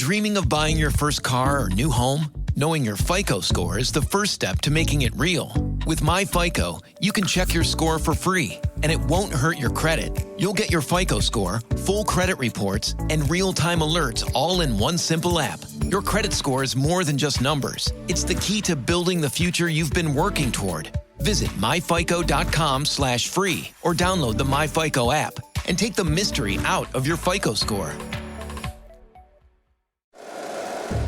Dreaming of buying your first car or new home? Knowing your FICO score is the first step to making it real. With MyFICO, you can check your score for free, and it won't hurt your credit. You'll get your FICO score, full credit reports, and real-time alerts all in one simple app. Your credit score is more than just numbers. It's the key to building the future you've been working toward. Visit myfico.com/free or download the MyFICO app and take the mystery out of your FICO score.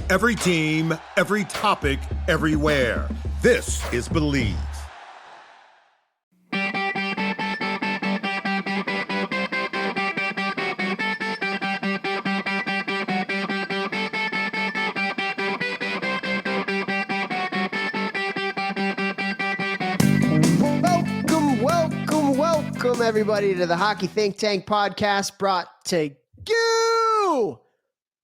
Every team, every topic, everywhere. This is Believe. Welcome everybody to the Hockey Think Tank podcast, brought to you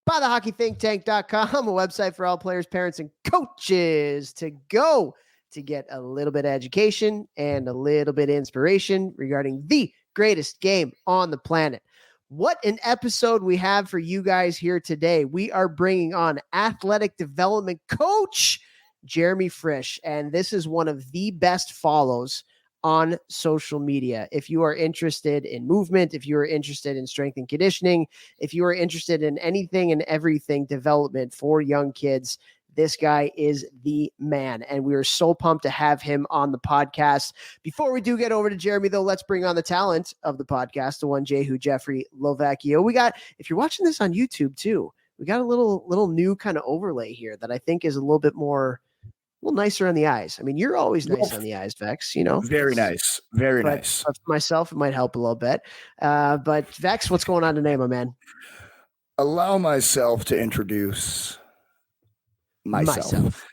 by thehockeythinktank.com, a website for all players, parents, and coaches to go to get a little bit of education and a little bit of inspiration regarding the greatest game on the planet. What an episode we have for you guys here today. We are bringing on athletic development coach Jeremy Frisch, and this is one of the best follows on social media. If you are interested in movement, if you are interested in strength and conditioning, if you are interested in anything and everything development for young kids, this guy is the man. And we are so pumped to have him on the podcast. Before we do get over to Jeremy, though, let's bring on the talent of the podcast, the one Jehu Jeffrey Lovacchio. We got, if you're watching this on YouTube too, we got a little new kind of overlay here that I think is a little bit more, a little nicer on the eyes. I mean, you're always nice on the eyes, Vex, you know. Very nice. Very nice. For myself, it might help a little bit. But Vex, what's going on today, my man? Allow myself to introduce myself.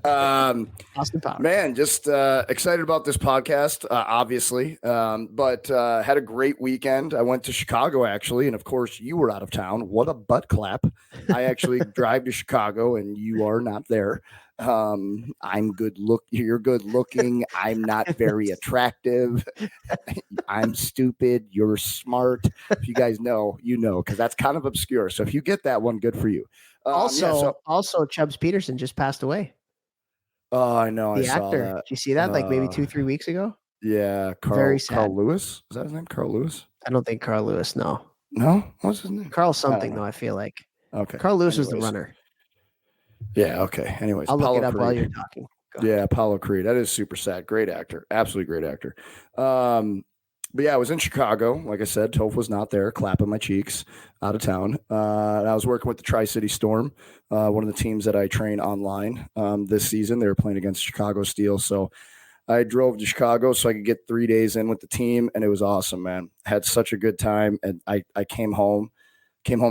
Austin Powers. Man, just excited about this podcast, obviously. But had a great weekend. I went to Chicago, actually. And of course, you were out of town. What a butt clap. I actually drive to Chicago and you are not there. I'm good you're good looking. I'm not very attractive. I'm stupid. You're smart. If you guys know, you know, because that's kind of obscure. So if you get that one, good for you. Also, Chubbs Peterson just passed away. Oh, I know. The I actor. saw that. Did you see that? Like maybe 2-3 weeks ago. Yeah, Very sad. Carl Lewis. Is that his name? Carl Lewis? I don't think Carl Lewis. No. What's his name? Carl something though. I feel like. Okay. Carl Lewis was the runner. Yeah. Okay. Anyways, I'll Apollo look it up Creed. while you're talking. Yeah, Apollo Creed. That is super sad. Great actor. Absolutely great actor. But yeah, I was in Chicago. Like I said, Toph was not there, clapping my cheeks out of town. And I was working with the Tri-City Storm, one of the teams that I train online this season. They were playing against Chicago Steel. So I drove to Chicago so I could get 3 days in with the team, and it was awesome, man. Had such a good time. And I came home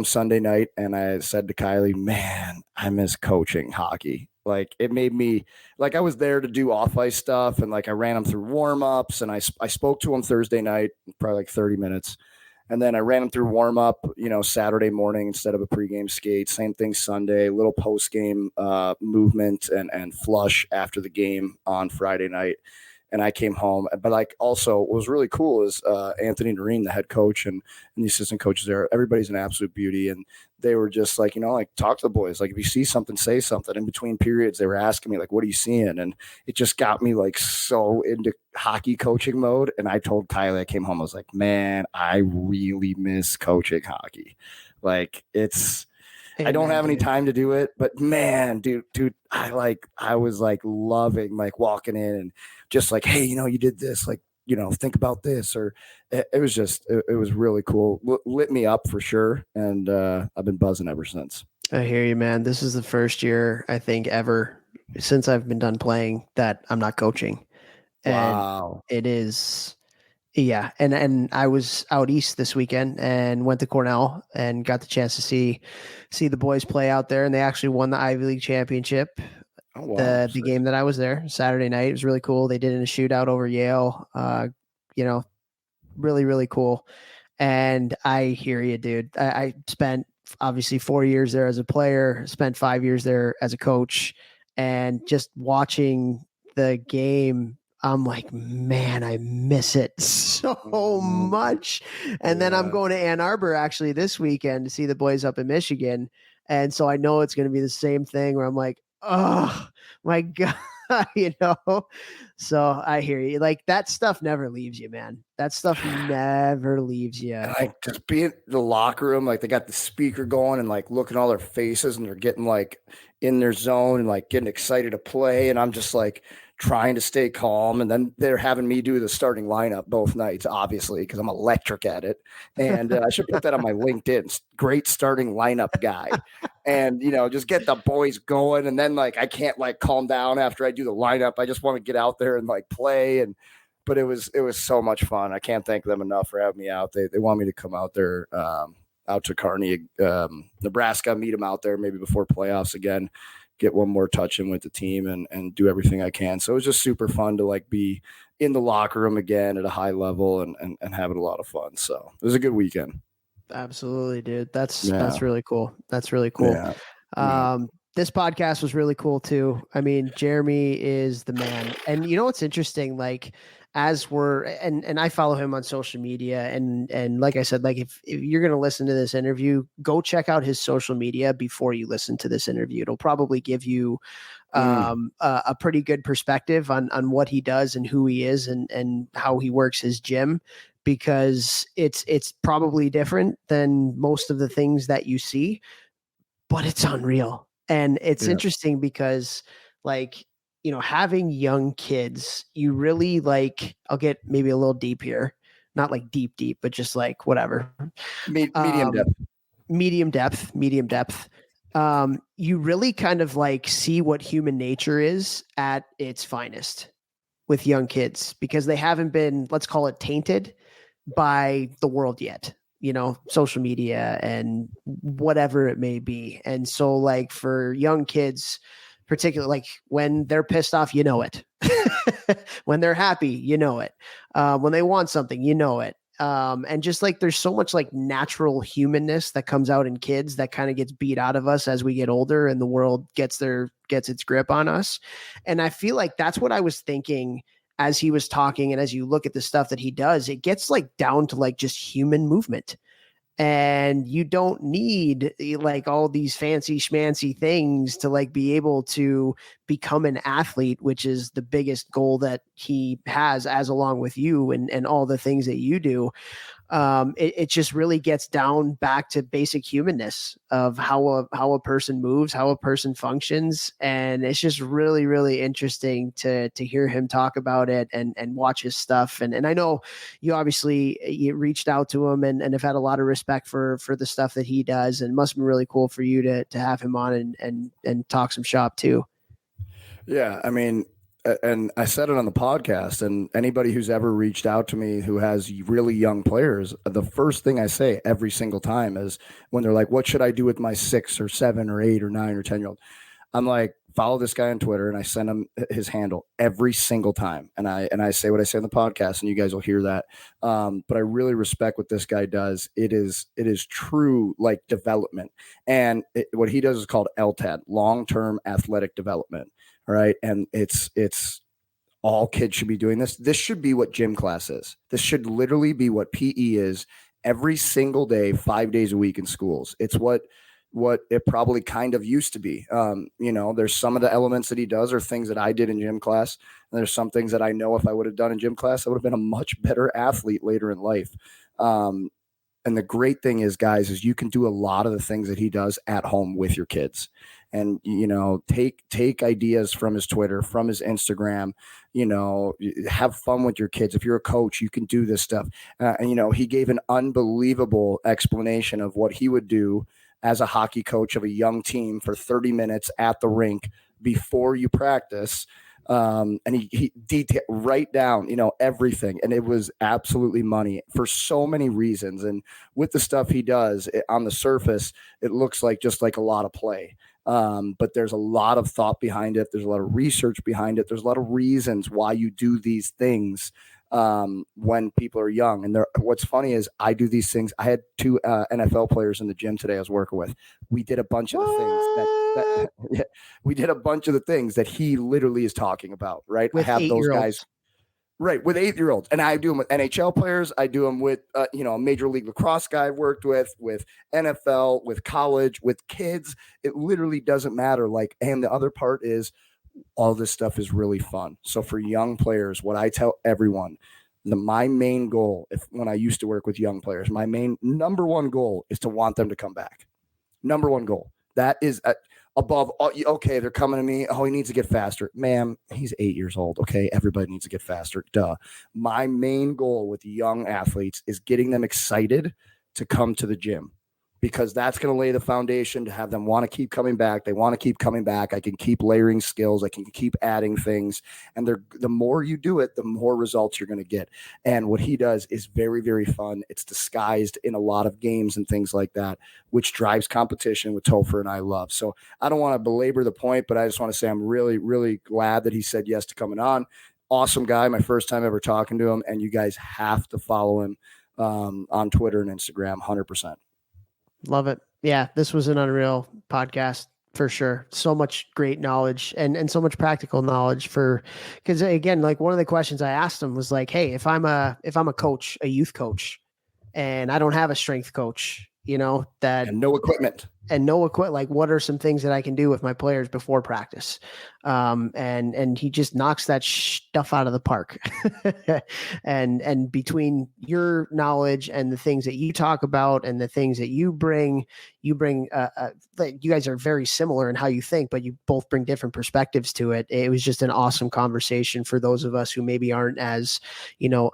Sunday night, and I said to Kylie, man, I miss coaching hockey. Like, it made me, like, I was there to do off-ice stuff, and, like, I ran them through warm-ups, and I spoke to them Thursday night, probably like 30 minutes, and then I ran them through warm-up, Saturday morning instead of a pregame skate. Same thing Sunday, little post-game movement and flush after the game on Friday night. And I came home, but like also what was really cool is Anthony Noreen, the head coach and the assistant coaches there, everybody's an absolute beauty. And they were just like, talk to the boys. Like if you see something, say something. In between periods, they were asking me like, what are you seeing? And it just got me like so into hockey coaching mode. And I told Kylie, I came home, I was like, man, I really miss coaching hockey. Like I don't have any time to do it, but man, dude, I was like loving like walking in and just like, hey, you did this, like, think about this, or it was really cool. Lit me up for sure. And I've been buzzing ever since. I hear you, man. This is the first year I think ever since I've been done playing that I'm not coaching. And wow. It is. Yeah. And I was out east this weekend and went to Cornell and got the chance to see the boys play out there. And they actually won the Ivy League championship. Oh, wow. The game that I was there Saturday night. It was really cool. They did it in a shootout over Yale. Really, really cool. And I hear you, dude. I spent obviously 4 years there as a player, spent 5 years there as a coach, and just watching the game I'm like, man, I miss it so much. And then I'm going to Ann Arbor actually this weekend to see the boys up in Michigan. And so I know it's going to be the same thing where I'm like, oh my God, So I hear you. Like that stuff never leaves you, man. That stuff never leaves you. Like just being in the locker room, like they got the speaker going and like looking at all their faces and they're getting like in their zone and like getting excited to play. And I'm just like trying to stay calm. And then they're having me do the starting lineup both nights, obviously, because I'm electric at it. And I should put that on my LinkedIn. Great starting lineup guy. And, just get the boys going. And then like I can't like calm down after I do the lineup. I just want to get out there and like play. But it was so much fun. I can't thank them enough for having me out. They want me to come out there, out to Kearney, Nebraska, meet them out there maybe before playoffs again, get one more touch in with the team and do everything I can. So it was just super fun to like be in the locker room again at a high level and having a lot of fun. So it was a good weekend. Absolutely, dude. That's really cool. That's really cool. Yeah. This podcast was really cool too. I mean, Jeremy is the man. And you know what's interesting? Like as we're and I follow him on social media and like I said, like if you're gonna listen to this interview, go check out his social media before you listen to this interview. It'll probably give you a pretty good perspective on what he does and who he is and how he works his gym, because it's probably different than most of the things that you see, but it's unreal. And it's interesting because like, having young kids, you really like, I'll get maybe a little deep here, not like deep, but just like whatever. Medium depth. You really kind of like see what human nature is at its finest with young kids because they haven't been, let's call it, tainted by the world yet. Social media and whatever it may be. And so like for young kids, particularly like when they're pissed off, it, when they're happy, it, when they want something, it. And just like, there's so much like natural humanness that comes out in kids that kind of gets beat out of us as we get older and the world gets its grip on us. And I feel like that's what I was thinking as he was talking. And as you look at the stuff that he does, it gets like down to like just human movement. And you don't need like all these fancy schmancy things to like be able to become an athlete, which is the biggest goal that he has, as along with you and all the things that you do. It just really gets down back to basic humanness of how a person moves, how a person functions. And it's just really, really interesting to hear him talk about it and watch his stuff. And I know you reached out to him and have had a lot of respect for the stuff that he does. And it must have been really cool for you to have him on and talk some shop too. Yeah. I mean, and I said it on the podcast, and anybody who's ever reached out to me who has really young players, the first thing I say every single time is when they're like, what should I do with my 6 or 7 or 8 or 9 or 10-year-old? I'm like, follow this guy on Twitter, and I send him his handle every single time. And I say what I say on the podcast, and you guys will hear that. But I really respect what this guy does. It is true like development. And what he does is called LTAD, long-term athletic development. Right. And it's all kids should be doing this. This should be what gym class is. This should literally be what PE is every single day, 5 days a week in schools. It's what it probably kind of used to be. There's some of the elements that he does are things that I did in gym class. And there's some things that I know if I would have done in gym class, I would have been a much better athlete later in life. And the great thing is, guys, is you can do a lot of the things that he does at home with your kids. And, take ideas from his Twitter, from his Instagram, have fun with your kids. If you're a coach, you can do this stuff. And he gave an unbelievable explanation of what he would do as a hockey coach of a young team for 30 minutes at the rink before you practice. And he write down, everything. And it was absolutely money for so many reasons. And with the stuff he does on the surface, it looks like just like a lot of play. But there's a lot of thought behind it. There's a lot of research behind it. There's a lot of reasons why you do these things when people are young. And what's funny is I do these things. I had 2 NFL players in the gym today I was working with. We did a bunch of the things we did a bunch of the things that he literally is talking about, right? With I have those guys Right, with 8-year-olds, and I do them with NHL players. I do them with a major league lacrosse guy I've worked with NFL, with college, with kids. It literally doesn't matter. Like, and the other part is all this stuff is really fun. So for young players, what I tell everyone, my main goal, when I used to work with young players, my main number one goal is to want them to come back. Number one goal. That is above all. Okay, they're coming to me. Oh, he needs to get faster. Ma'am, he's 8 years old. Okay, everybody needs to get faster. Duh. My main goal with young athletes is getting them excited to come to the gym, because that's going to lay the foundation to have them want to keep coming back. They want to keep coming back. I can keep layering skills. I can keep adding things. And the more you do it, the more results you're going to get. And what he does is very, very fun. It's disguised in a lot of games and things like that, which drives competition, which Topher and I love. So I don't want to belabor the point, but I just want to say I'm really, really glad that he said yes to coming on. Awesome guy. My first time ever talking to him. And you guys have to follow him on Twitter and Instagram, 100%. Love it. Yeah, this was an unreal podcast for sure. So much great knowledge and so much practical knowledge because again, like one of the questions I asked him was like, hey, if I'm a coach, a youth coach, and I don't have a strength coach, and no equipment. Like, what are some things that I can do with my players before practice? And he just knocks that stuff out of the park. and between your knowledge and the things that you talk about and the things that you bring, you guys are very similar in how you think, but you both bring different perspectives to it. It was just an awesome conversation for those of us who maybe aren't as,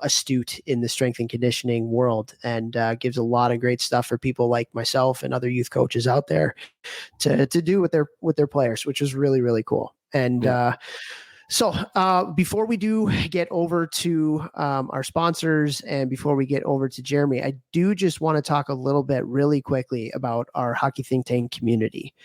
astute in the strength and conditioning world, and gives a lot of great stuff for people like myself and other youth coaches out there to do with their players, which was really, really cool. And so before we do get over to our sponsors and before we get over to Jeremy, I do just want to talk a little bit really quickly about our Hockey Think Tank community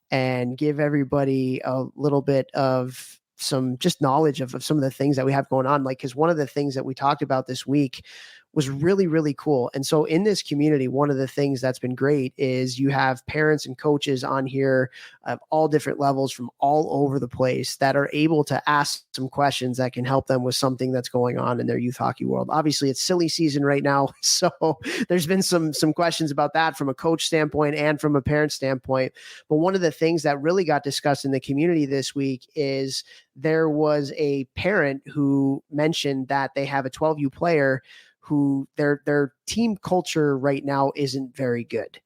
and give everybody a little bit of some just knowledge of some of the things that we have going on. Like, because one of the things that we talked about this week was really, really cool. And so in this community, one of the things that's been great is you have parents and coaches on here of all different levels from all over the place that are able to ask some questions that can help them with something that's going on in their youth hockey world. Obviously, it's silly season right now. So there's been some questions about that from a coach standpoint and from a parent standpoint. But one of the things that really got discussed in the community this week is there was a parent who mentioned that they have a 12U player who their team culture right now isn't very good.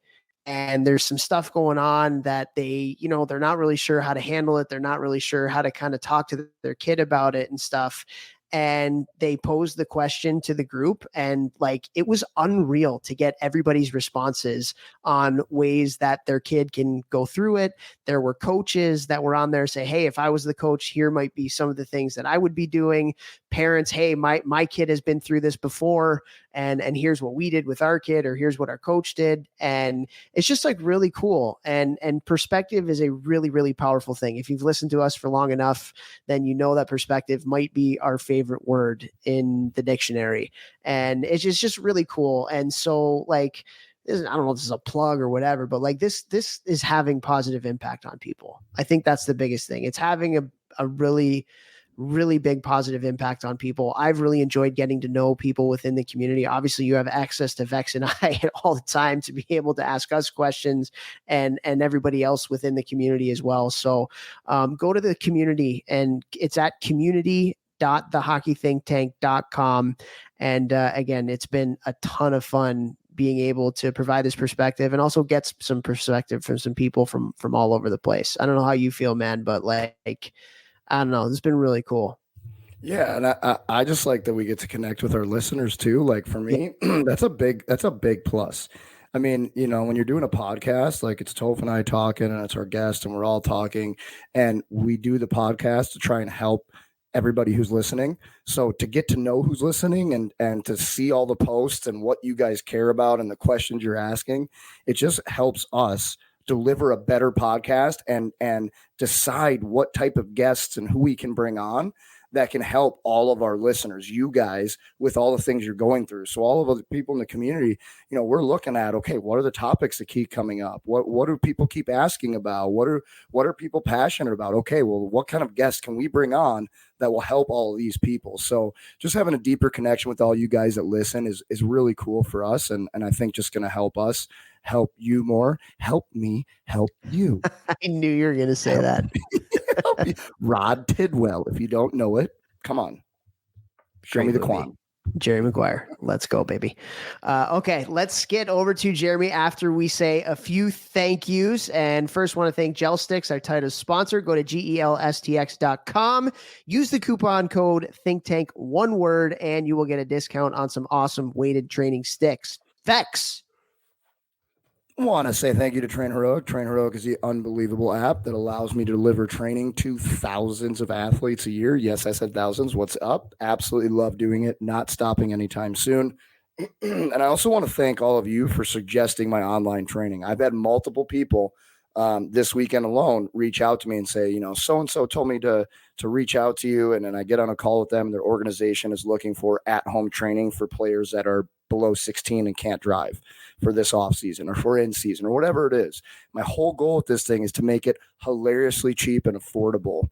And there's some stuff going on that they're not really sure how to handle it. They're not really sure how to kind of talk to their kid about it and stuff. And they posed the question to the group, and like, it was unreal to get everybody's responses on ways that their kid can go through it. There were coaches that were on there say, hey, if I was the coach, here might be some of the things that I would be doing. Parents, hey, my kid has been through this before, and here's what we did with our kid, or here's what our coach did. And it's just like really cool. And perspective is a really, really powerful thing. If you've listened to us for long enough, then you know that perspective might be our favorite word in the dictionary. And it's just really cool. And so, like, I don't know if this is a plug or whatever, but like this is having positive impact on people. I think that's the biggest thing. It's having a really, really big positive impact on people. I've really enjoyed getting to know people within the community. Obviously, you have access to Vex and I all the time to be able to ask us questions, and everybody else within the community as well. So go to the community, and it's at community.thehockeythinktank.com. And again, it's been a ton of fun being able to provide this perspective and also get some perspective from some people from all over the place. I don't know how you feel, man, but like, I don't know, it's been really cool. Yeah. And I just like that we get to connect with our listeners too. Like for me, that's a big plus. I mean, when you're doing a podcast, like it's Toph and I talking, and it's our guest, and we're all talking, and we do the podcast to try and help everybody who's listening. So to get to know who's listening and to see all the posts and what you guys care about and the questions you're asking, it just helps us deliver a better podcast and decide what type of guests and who we can bring on. that can help all of our listeners, you guys, with all the things you're going through. So all of the people in the community, we're looking at, okay, what are the topics that keep coming up? What do people keep asking about? What are people passionate about? Okay, well, what kind of guests can we bring on that will help all of these people? So just having a deeper connection with all you guys that listen is really cool for us. And I think just going to help us help you more, help me, help you. I knew you were going to say that. Rod Tidwell. If you don't know it, come on. Show Great me the movie. Quan. Jerry Maguire. Let's go, baby. Okay, let's get over to Jeremy after we say a few thank yous. And first, want to thank Gel Sticks, our title sponsor. Go to GELSTX.com. Use the coupon code ThinkTank, one word, and you will get a discount on some awesome weighted training sticks. Vex. Want to say thank you to Train Heroic. Train Heroic is the unbelievable app that allows me to deliver training to thousands of athletes a year. Yes, I said thousands. What's up? Absolutely love doing it. Not stopping anytime soon. And I also want to thank all of you for suggesting my online training. I've had multiple people this weekend alone reach out to me and say, so-and-so told me to reach out to you. And then I get on a call with them. Their organization is looking for at-home training for players that are below 16 and can't drive for this off season or for in season or whatever it is. My whole goal with this thing is to make it hilariously cheap and affordable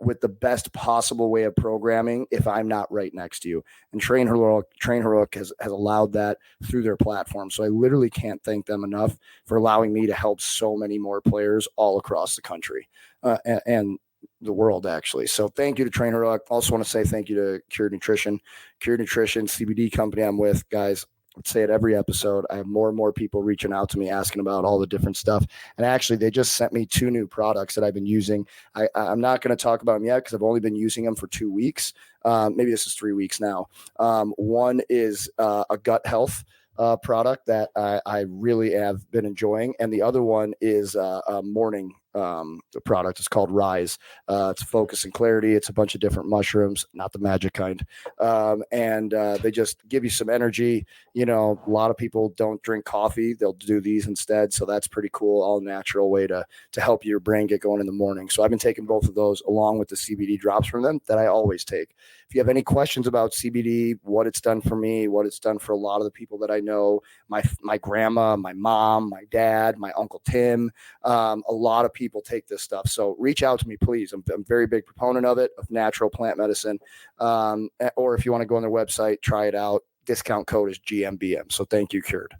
with the best possible way of programming if I'm not right next to you. And Train Heroic has allowed that through their platform. So I literally can't thank them enough for allowing me to help so many more players all across the country and the world, actually. So thank you to Train Heroic. Also want to say thank you to Cured Nutrition. Cured Nutrition, CBD company I'm with, guys. I'd say it every episode. I have more and more people reaching out to me asking about all the different stuff. And actually, they just sent me 2 new products that I've been using. I'm not going to talk about them yet because I've only been using them for 2 weeks. Maybe this is 3 weeks now. One is a gut health product that I really have been enjoying. And the other one is a morning product. It's called Rise. It's focus and clarity. It's a bunch of different mushrooms, not the magic kind. And they just give you some energy. A lot of people don't drink coffee. They'll do these instead. So that's pretty cool. All natural way to help your brain get going in the morning. So I've been taking both of those along with the CBD drops from them that I always take. If you have any questions about CBD, what it's done for me, what it's done for a lot of the people that I know, my grandma, my mom, my dad, my Uncle Tim, a lot of people take this stuff. So reach out to me, please. I'm a very big proponent of it, of natural plant medicine. Or if you want to go on their website, try it out. Discount code is GMBM. So thank you, Cured.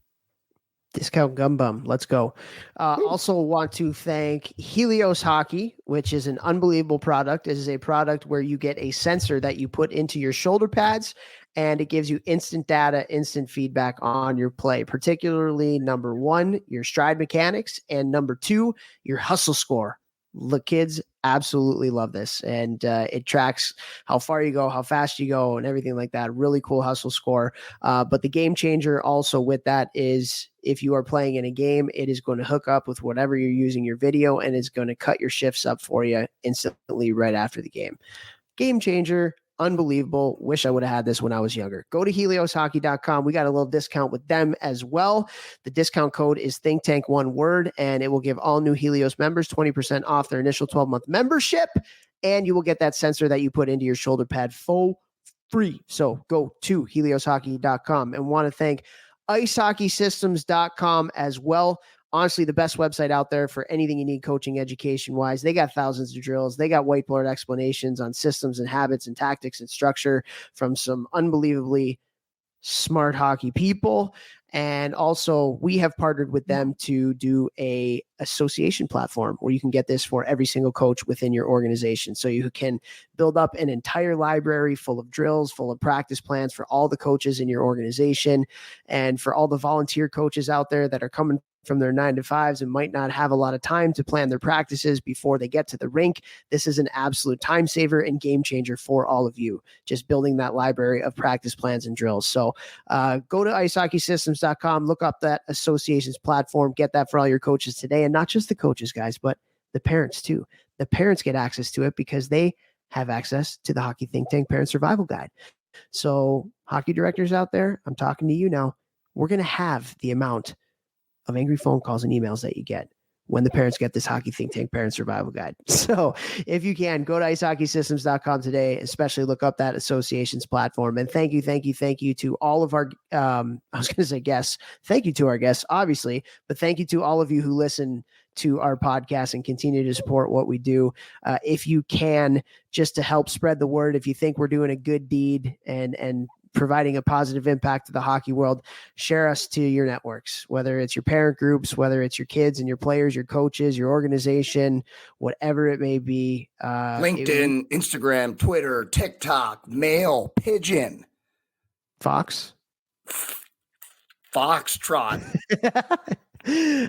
Discount Gum Bum. Let's go. Also want to thank Helios Hockey, which is an unbelievable product. It is a product where you get a sensor that you put into your shoulder pads, and it gives you instant data, instant feedback on your play, particularly number 1, your stride mechanics, and number 2, your hustle score. The kids absolutely love this, and it tracks how far you go, how fast you go, and everything like that. Really cool hustle score. But the game changer also with that is if you are playing in a game, it is going to hook up with whatever you're using your video, and it's going to cut your shifts up for you instantly right after the game. Game changer. Unbelievable. Wish I would have had this when I was younger. Go to helioshockey.com. We got a little discount with them as well. The discount code is ThinkTank, one word, and it will give all new Helios members 20% off their initial 12-month membership, and you will get that sensor that you put into your shoulder pad for free. So go to helioshockey.com, and want to thank icehockeysystems.com as well. Honestly, the best website out there for anything you need coaching education wise. They got thousands of drills. They got whiteboard explanations on systems and habits and tactics and structure from some unbelievably smart hockey people. And also we have partnered with them to do a association platform where you can get this for every single coach within your organization. So you can build up an entire library full of drills, full of practice plans for all the coaches in your organization, and for all the volunteer coaches out there that are coming from their 9-to-5s and might not have a lot of time to plan their practices before they get to the rink. This is an absolute time saver and game changer for all of you, just building that library of practice plans and drills. So go to icehockeysystems.com, look up that association's platform, get that for all your coaches today. And not just the coaches, guys, but the parents too. The parents get access to it because they have access to the Hockey Think Tank Parent Survival Guide. So hockey directors out there, I'm talking to you now. We're going to have the amount of angry phone calls and emails that you get. when the parents get this Hockey Think Tank Parent Survival Guide. So if you can, go to icehockeysystems.com today, especially look up that association's platform. And thank you to all of our, I was going to say guests. Thank you to our guests, obviously, but thank you to all of you who listen to our podcast and continue to support what we do. If you can, just to help spread the word, if you think we're doing a good deed and providing a positive impact to the hockey world, share us to your networks, whether it's your parent groups, whether it's your kids and your players, your coaches, your organization, whatever it may be. LinkedIn, Instagram, Twitter, TikTok, mail, pigeon, Foxtrot.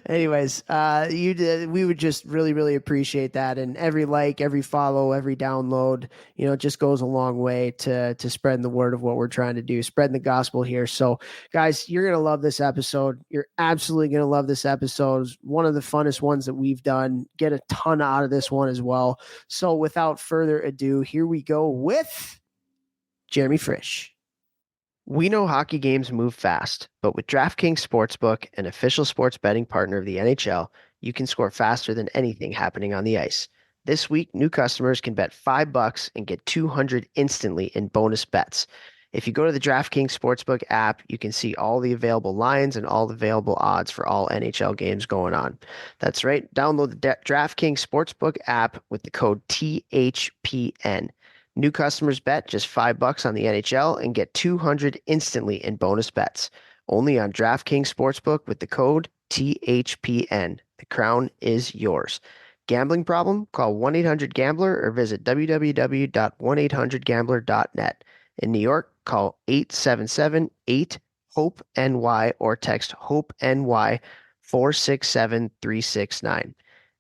Anyways, we would just really appreciate that. And every like, every follow, every download, it just goes a long way to spreading the word of what we're trying to do, spreading the gospel here. So guys, you're going to love this episode. You're absolutely going to love this episode. It's one of the funnest ones that we've done. Get a ton out of this one as well. So without further ado, here we go with Jeremy Frisch. We know hockey games move fast, but with DraftKings Sportsbook, an official sports betting partner of the NHL, you can score faster than anything happening on the ice. This week, new customers can bet $5 and get $200 instantly in bonus bets. If you go to the DraftKings Sportsbook app, you can see all the available lines and all the available odds for all NHL games going on. That's right. Download the DraftKings Sportsbook app with the code THPN. New customers bet just $5 on the NHL and get $200 instantly in bonus bets. Only on DraftKings Sportsbook with the code THPN. The crown is yours. Gambling problem? Call 1-800-GAMBLER or visit www.1800gambler.net. In New York, call 877-8-HOPE-NY or text HOPE-NY 467-369.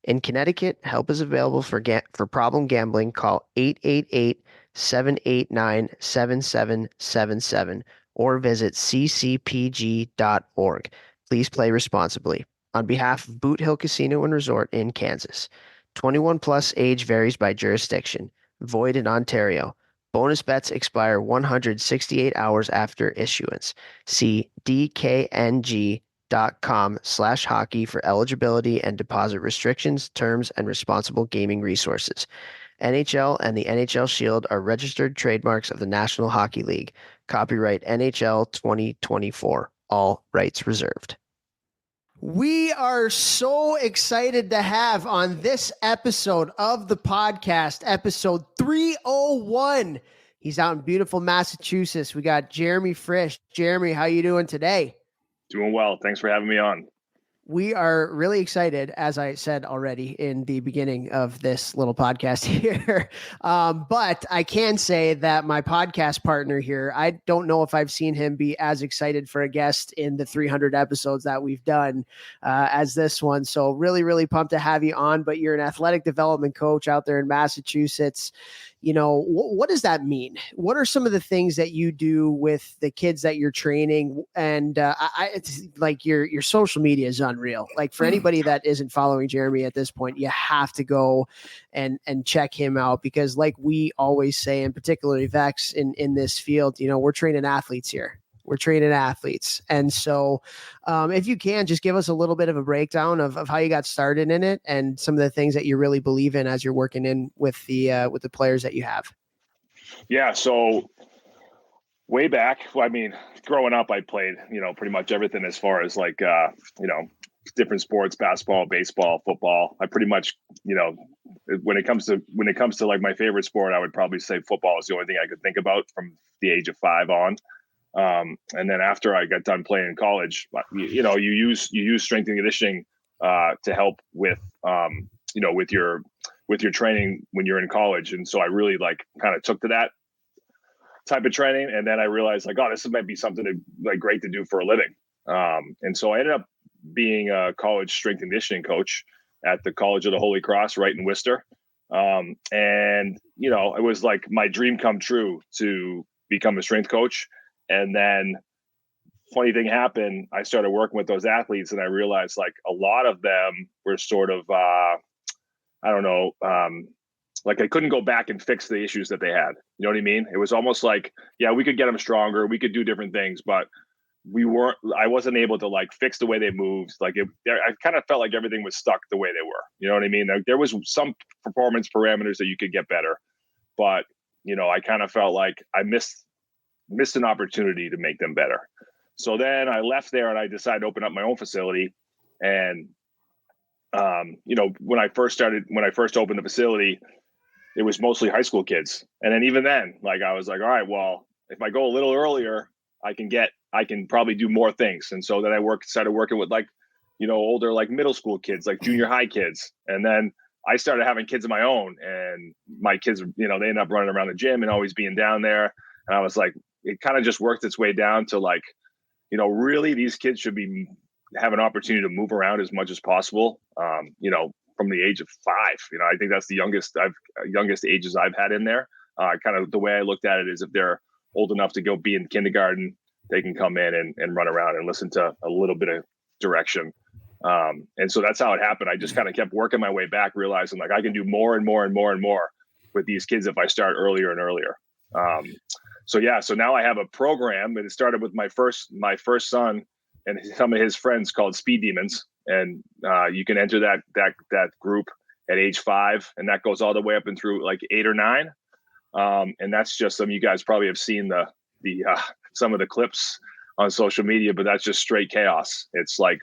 In Connecticut, help is available for problem gambling. Call 888-789-7777 or visit ccpg.org. Please play responsibly. On behalf of Boot Hill Casino and Resort in Kansas. 21 plus age varies by jurisdiction. Void in Ontario. Bonus bets expire 168 hours after issuance. See dkng.com/hockey for eligibility and deposit restrictions, terms, and responsible gaming resources. NHL and the NHL Shield are registered trademarks of the National Hockey League. Copyright NHL 2024. All rights reserved. We are so excited to have on this episode of the podcast, episode 301. He's out in beautiful Massachusetts. We got Jeremy Frisch. Jeremy, how you doing today? Doing well. Thanks for having me on. We are really excited, as I said already in the beginning of this little podcast here. But I can say that my podcast partner here, I don't know if I've seen him be as excited for a guest in the 300 episodes that we've done as this one. So really pumped to have you on. But you're an athletic development coach out there in Massachusetts. What does that mean? What are some of the things that you do with the kids that you're training? And it's like your social media is unreal. Like for anybody that isn't following Jeremy at this point, you have to go and check him out because like we always say, and particularly Vex in this field, we're training athletes here. We're training athletes. And so if you can just give us a little bit of a breakdown of how you got started in it and some of the things that you really believe in as you're working in with the players that you have. Yeah. So way back, growing up, I played, pretty much everything as far as like, different sports, basketball, baseball, football. I pretty much, when it comes to like my favorite sport, I would probably say football is the only thing I could think about from the age of 5 on. And then after I got done playing in college, you use strength and conditioning to help with with your training when you're in college. And so I really kind of took to that type of training. And then I realized this might be something great to do for a living. And so I ended up being a college strength and conditioning coach at the College of the Holy Cross right in Worcester. And it was like my dream come true to become a strength coach. And then funny thing happened, I started working with those athletes and I realized a lot of them were sort of, I couldn't go back and fix the issues that they had. You know what I mean? It was almost like, yeah, we could get them stronger. We could do different things, but I wasn't able to like fix the way they moved. Like I kind of felt like everything was stuck the way they were. You know what I mean? There was some performance parameters that you could get better, but I kind of felt like I missed an opportunity to make them better. So then I left there and I decided to open up my own facility. And when I first opened the facility, it was mostly high school kids. And then even then, like I was like, all right, well, if I go a little earlier, I can probably do more things. And so then I started working with like, older, like middle school kids, like junior high kids. And then I started having kids of my own, and my kids, they ended up running around the gym and always being down there. And I was like, it kind of just worked its way down to like, really these kids should have an opportunity to move around as much as possible. From the age of 5, I think that's the youngest ages I've had in there. Kind of the way I looked at it is if they're old enough to go be in kindergarten, they can come in and run around and listen to a little bit of direction. And so that's how it happened. I just kind of kept working my way back, realizing like I can do more and more and more and more with these kids if I start earlier and earlier. So now I have a program, and it started with my first son and some of his friends called Speed Demons. And you can enter that group at age 5, and that goes all the way up and through like 8 or 9. And that's just some, you guys probably have seen the some of the clips on social media, but that's just straight chaos. It's like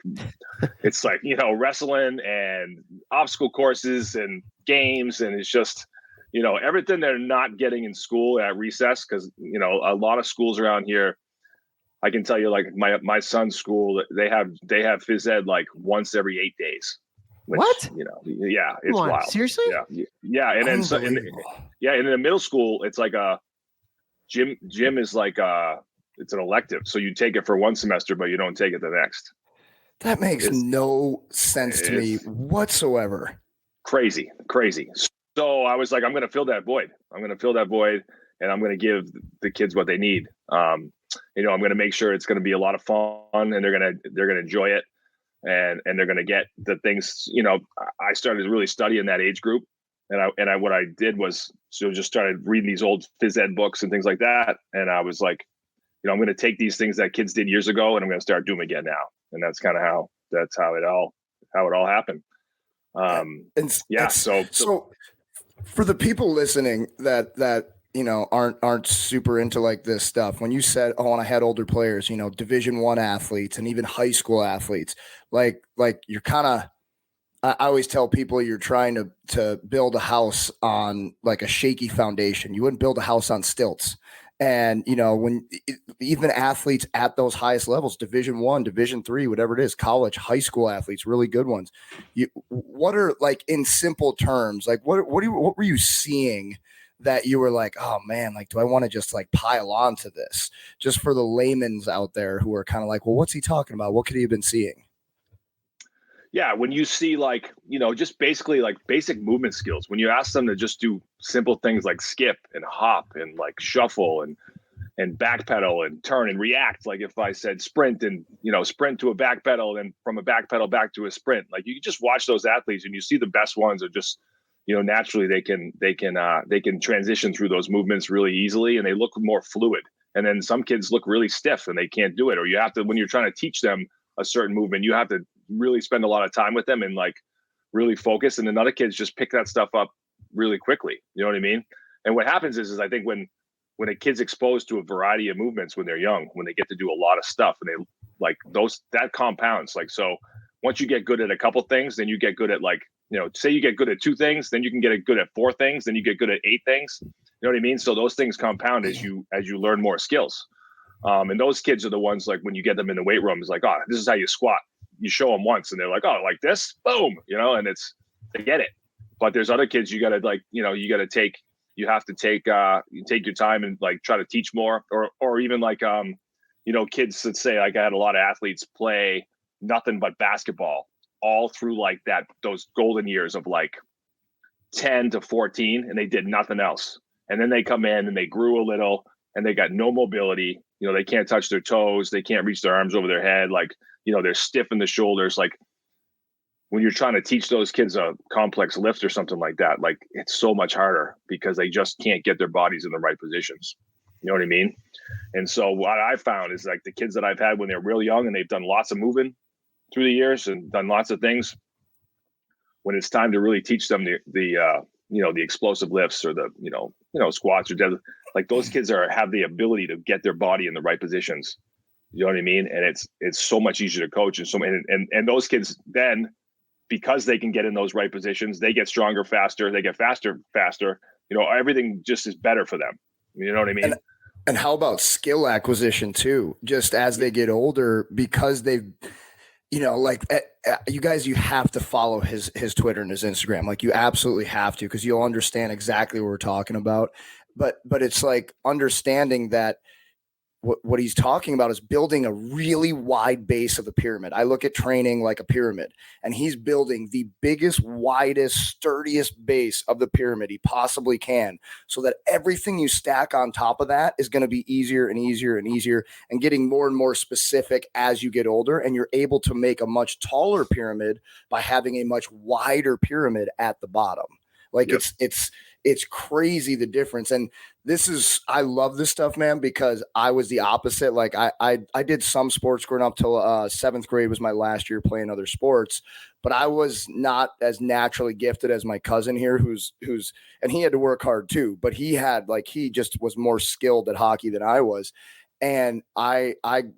wrestling and obstacle courses and games, and it's just everything they're not getting in school at recess, because a lot of schools around here, I can tell you, like my son's school, they have phys ed like once every 8 days. Which, what? Yeah, it's wild. Seriously? Yeah. And then in the middle school, it's like a gym is like it's an elective, so you take it for one semester, but you don't take it the next. That makes no sense to me whatsoever. Crazy. So I was like, I'm going to fill that void, and I'm going to give the kids what they need. I'm going to make sure it's going to be a lot of fun, and they're going to enjoy it, and they're going to get the things. I started really studying that age group, and what I did was just started reading these old phys ed books and things like that, and I was like, I'm going to take these things that kids did years ago, and I'm going to start doing them again now, and that's kind of how it all happened. So for the people listening that aren't super into like this stuff, when you said, and I had older players, Division I athletes and even high school athletes, like you're kind of, I always tell people you're trying to build a house on like a shaky foundation. You wouldn't build a house on stilts. And, even athletes at those highest levels, Division I, Division III, whatever it is, college, high school athletes, really good ones. What are, like, in simple terms, like what were you seeing that you were like, oh man, like, do I want to just like pile on to this, just for the layman's out there who are kind of like, well, what's he talking about? What could he have been seeing? Yeah, when you see like, just basically like basic movement skills, when you ask them to just do simple things like skip and hop and like shuffle and backpedal and turn and react. Like if I said sprint and, sprint to a backpedal, and from a backpedal back to a sprint, like you just watch those athletes and you see the best ones are just, naturally they can transition through those movements really easily, and they look more fluid. And then some kids look really stiff and they can't do it. Or you have to, when you're trying to teach them a certain movement, you have to really spend a lot of time with them and like really focus. And then other kids just pick that stuff up really quickly. You know what I mean? And what happens is I think when a kid's exposed to a variety of movements when they're young, when they get to do a lot of stuff, and they like that compounds. Like, so once you get good at a couple things, then you get good at like, say you get good at 2 things, then you can get good at 4 things, then you get good at 8 things. You know what I mean? So those things compound as you learn more skills. And those kids are the ones, like when you get them in the weight room, it's like, oh, this is how you squat. You show them once and they're like, oh, like this, boom, and they get it. But there's other kids you got to like, you have to take your time and like try to teach more, or even like, kids that say, like I had a lot of athletes play nothing but basketball all through like those golden years of like 10 to 14, and they did nothing else. And then they come in and they grew a little and they got no mobility. They can't touch their toes. They can't reach their arms over their head. Like, they're stiff in the shoulders. Like when you're trying to teach those kids a complex lift or something like that, like it's so much harder because they just can't get their bodies in the right positions. You know what I mean? And so what I found is like the kids that I've had when they're real young and they've done lots of moving through the years and done lots of things, when it's time to really teach them the explosive lifts or the squats or dead, like those kids have the ability to get their body in the right positions. You know what I mean? And it's so much easier to coach, and those kids then, because they can get in those right positions, they get stronger faster, they get faster. Everything just is better for them. You know what I mean? And how about skill acquisition too? Just as they get older, because they've, you guys, you have to follow his Twitter and his Instagram. Like you absolutely have to, because you'll understand exactly what we're talking about. But it's like understanding that what he's talking about is building a really wide base of the pyramid. I look at training like a pyramid, and he's building the biggest, widest, sturdiest base of the pyramid he possibly can, so that everything you stack on top of that is going to be easier and easier and easier, and getting more and more specific as you get older. And you're able to make a much taller pyramid by having a much wider pyramid at the bottom. Like yep. It's crazy, the difference. And I love this stuff, man, because I was the opposite. Like I did some sports growing up till seventh grade was my last year playing other sports, but I was not as naturally gifted as my cousin here, who's, and he had to work hard too, but he just was more skilled at hockey than I was. And I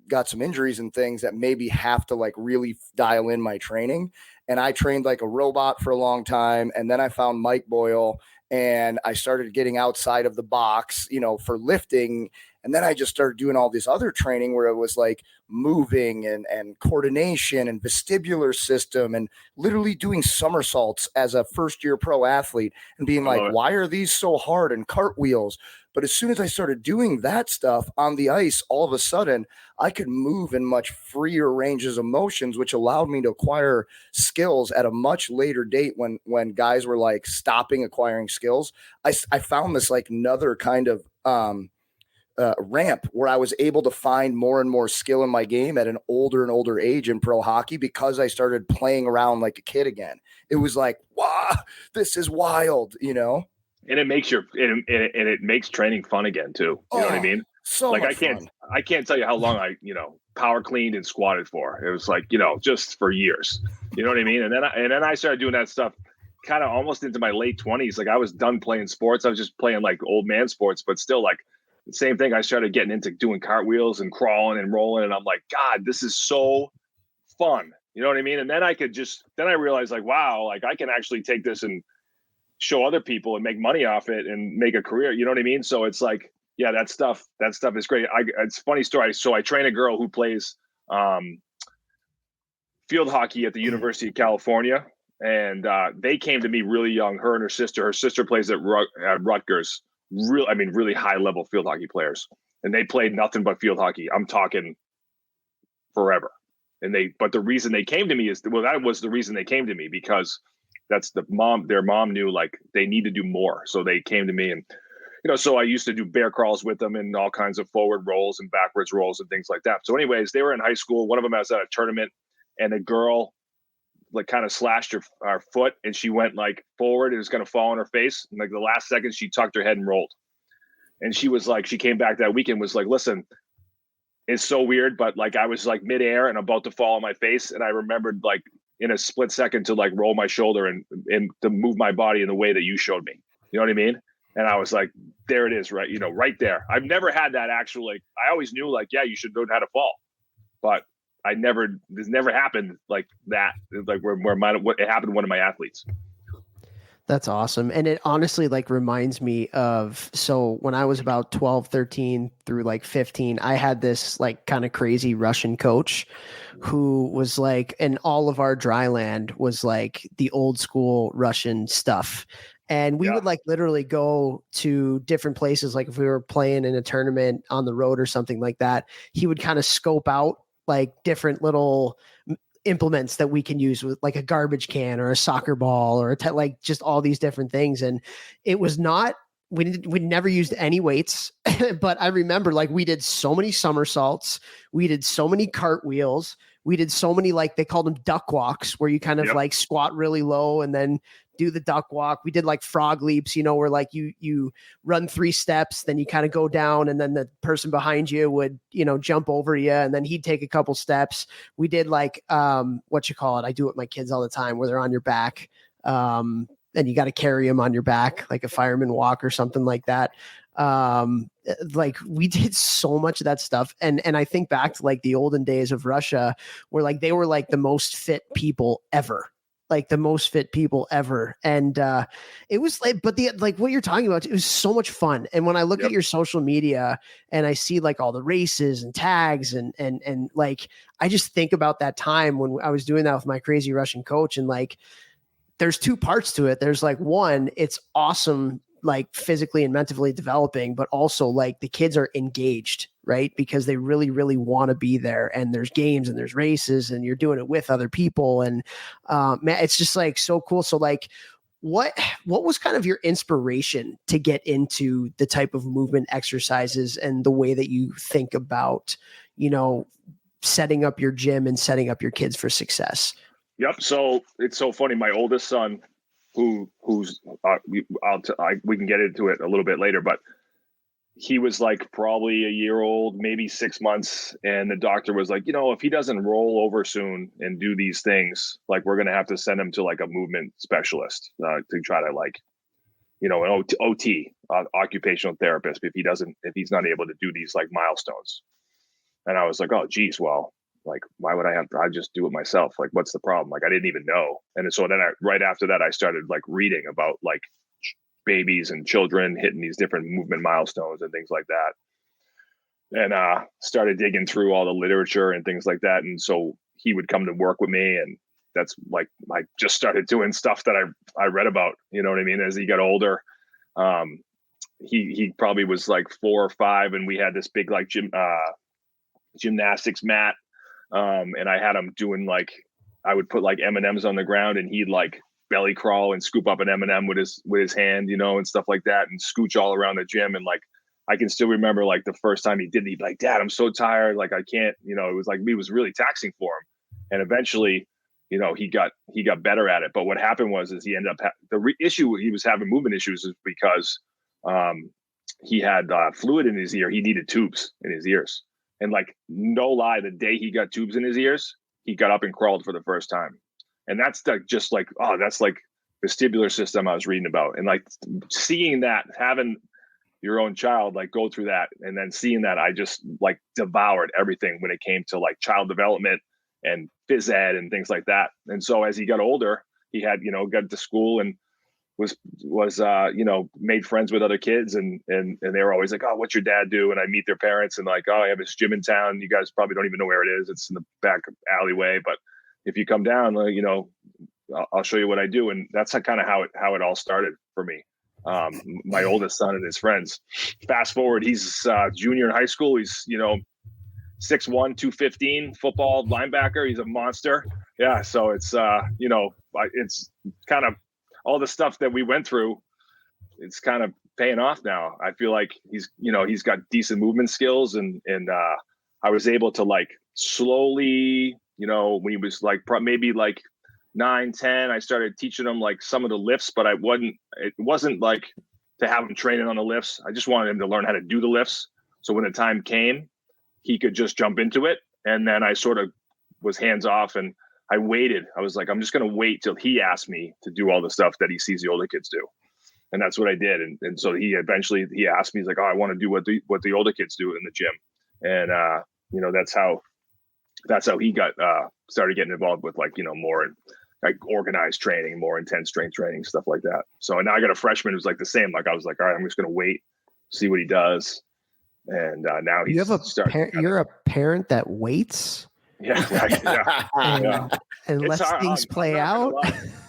got some injuries and things that maybe have to like really dial in my training. And I trained like a robot for a long time. And then I found Mike Boyle, and I started getting outside of the box, for lifting. And then I just started doing all this other training where it was like moving and coordination and vestibular system, and literally doing somersaults as a first-year pro athlete and being like, why are these so hard, and cartwheels? But as soon as I started doing that stuff on the ice, all of a sudden I could move in much freer ranges of motions, which allowed me to acquire skills at a much later date when guys were like stopping acquiring skills. I found this like another kind of ramp where I was able to find more and more skill in my game at an older and older age in pro hockey, because I started playing around like a kid again. It was like, wow, this is wild, And it makes it makes training fun again too. You know what I mean? So like much fun. I can't tell you how long I power cleaned and squatted for. It was like just for years. You know what I mean? And then I started doing that stuff kind of almost into my late 20s. Like I was done playing sports. I was just playing like old man sports, but still like the same thing. I started getting into doing cartwheels and crawling and rolling, and I'm like, God, this is so fun. You know what I mean? And then I realized like, wow, like I can actually take this and show other people and make money off it and make a career. You know what I mean? So it's like, yeah, that stuff is great. It's a funny story. So I train a girl who plays field hockey at the University of California. And they came to me really young, her and her sister. Her sister plays at Rutgers, really high level field hockey players. And they played nothing but field hockey. I'm talking forever. But the reason they came to me that was the reason they came to me, because that's their mom knew like they need to do more. So they came to me, and, so I used to do bear crawls with them and all kinds of forward rolls and backwards rolls and things like that. So anyways, they were in high school. One of them was at a tournament, and a girl like kind of slashed her foot, and she went like forward. It was going to fall on her face. And like the last second, she tucked her head and rolled. And she was like, she came back that weekend, was like, listen, it's so weird, but like I was like midair and about to fall on my face. And I remembered like in a split second to like roll my shoulder and to move my body in the way that you showed me. You know what I mean? And I was like, there it is, right? Right there. I've never had that actual, like, I always knew like, yeah, you should learn how to fall. But this never happened like that. Like where it happened to one of my athletes. That's awesome. And it honestly like reminds me of, so when I was about 12, 13 through like 15, I had this like kind of crazy Russian coach who was like, and all of our dry land was like the old school Russian stuff. And we would like literally go to different places. Like if we were playing in a tournament on the road or something like that, he would kind of scope out like different little implements that we can use, with like a garbage can or a soccer ball or like just all these different things. And it was not, we never used any weights, but I remember like we did so many somersaults, we did so many cartwheels, we did so many, like they called them duck walks, where you kind of like squat really low and then do the duck walk. We did like frog leaps, where like you run 3 steps, then you kind of go down, and then the person behind you would, jump over you, and then he'd take a couple steps. We did like, what you call it? I do it with my kids all the time, where they're on your back. And you got to carry them on your back, like a fireman walk or something like that. Like we did so much of that stuff. And I think back to like the olden days of Russia, where like they were like the most fit people ever. And it was like, but like what you're talking about, it was so much fun. And when I look at your social media and I see like all the races and tags and like, I just think about that time when I was doing that with my crazy Russian coach. And like, there's 2 parts to it. There's like, one, it's awesome, like physically and mentally developing, but also like the kids are engaged, right? Because they really, really want to be there, and there's games and there's races and you're doing it with other people. And man, it's just like so cool. So like, what was kind of your inspiration to get into the type of movement exercises and the way that you think about, setting up your gym and setting up your kids for success? Yep. So it's so funny. My oldest son, we can get into it a little bit later, but he was like probably a year old, maybe 6 months. And the doctor was like, if he doesn't roll over soon and do these things, like we're going to have to send him to like a movement specialist to try to like, an OT, occupational therapist, if he's not able to do these like milestones. And I was like, oh geez, well, like, why would I just do it myself? Like, what's the problem? Like, I didn't even know. And so then right after that, I started like reading about like babies and children hitting these different movement milestones and things like that. And started digging through all the literature and things like that. And so he would come to work with me, and that's like, I just started doing stuff that I read about, you know what I mean? As he got older, he probably was like 4 or 5, and we had this big like gymnastics mat. And I had him doing like, I would put like M&Ms on the ground, and he'd like belly crawl and scoop up an M&M with his hand, and stuff like that, and scooch all around the gym. And like, I can still remember like the first time he did it, he'd be like, Dad, I'm so tired. Like, I can't, it was like, it was really taxing for him. And eventually, he got better at it. But what happened was he ended up, issue he was having movement issues is because he had fluid in his ear. He needed tubes in his ears. And like, no lie, the day he got tubes in his ears, he got up and crawled for the first time. And that's just like, oh, that's like vestibular system I was reading about. And like seeing that, having your own child like go through that, and then seeing that, I just like devoured everything when it came to like child development and phys ed and things like that. And so as he got older, he had, got to school and was made friends with other kids, and they were always like, oh, what's your dad do? And I meet their parents, and like, oh, I have this gym in town. You guys probably don't even know where it is. It's in the back alleyway, but if you come down, I'll show you what I do. And that's kind of how it all started for me. My oldest son and his friends. Fast forward, he's junior in high school. He's 6'1", 215, football linebacker. He's a monster. Yeah, so it's it's kind of all the stuff that we went through. It's kind of paying off now. I feel like he's got decent movement skills, and I was able to like slowly, when he was like maybe like 9, 10, I started teaching him like some of the lifts, but it wasn't like to have him training on the lifts. I just wanted him to learn how to do the lifts. So when the time came, he could just jump into it. And then I sort of was hands off, and I waited. I was like, I'm just going to wait till he asked me to do all the stuff that he sees the older kids do. And that's what I did. And so he eventually asked me, he's like, oh, I want to do what the older kids do in the gym. And, that's how he got, started getting involved with like, more like organized training, more intense strength training, stuff like that. So now I got a freshman who's like the same. Like I was like, all right, I'm just going to wait, see what he does. And now he's you're a parent that waits. Yeah. Yeah. And lets things play out.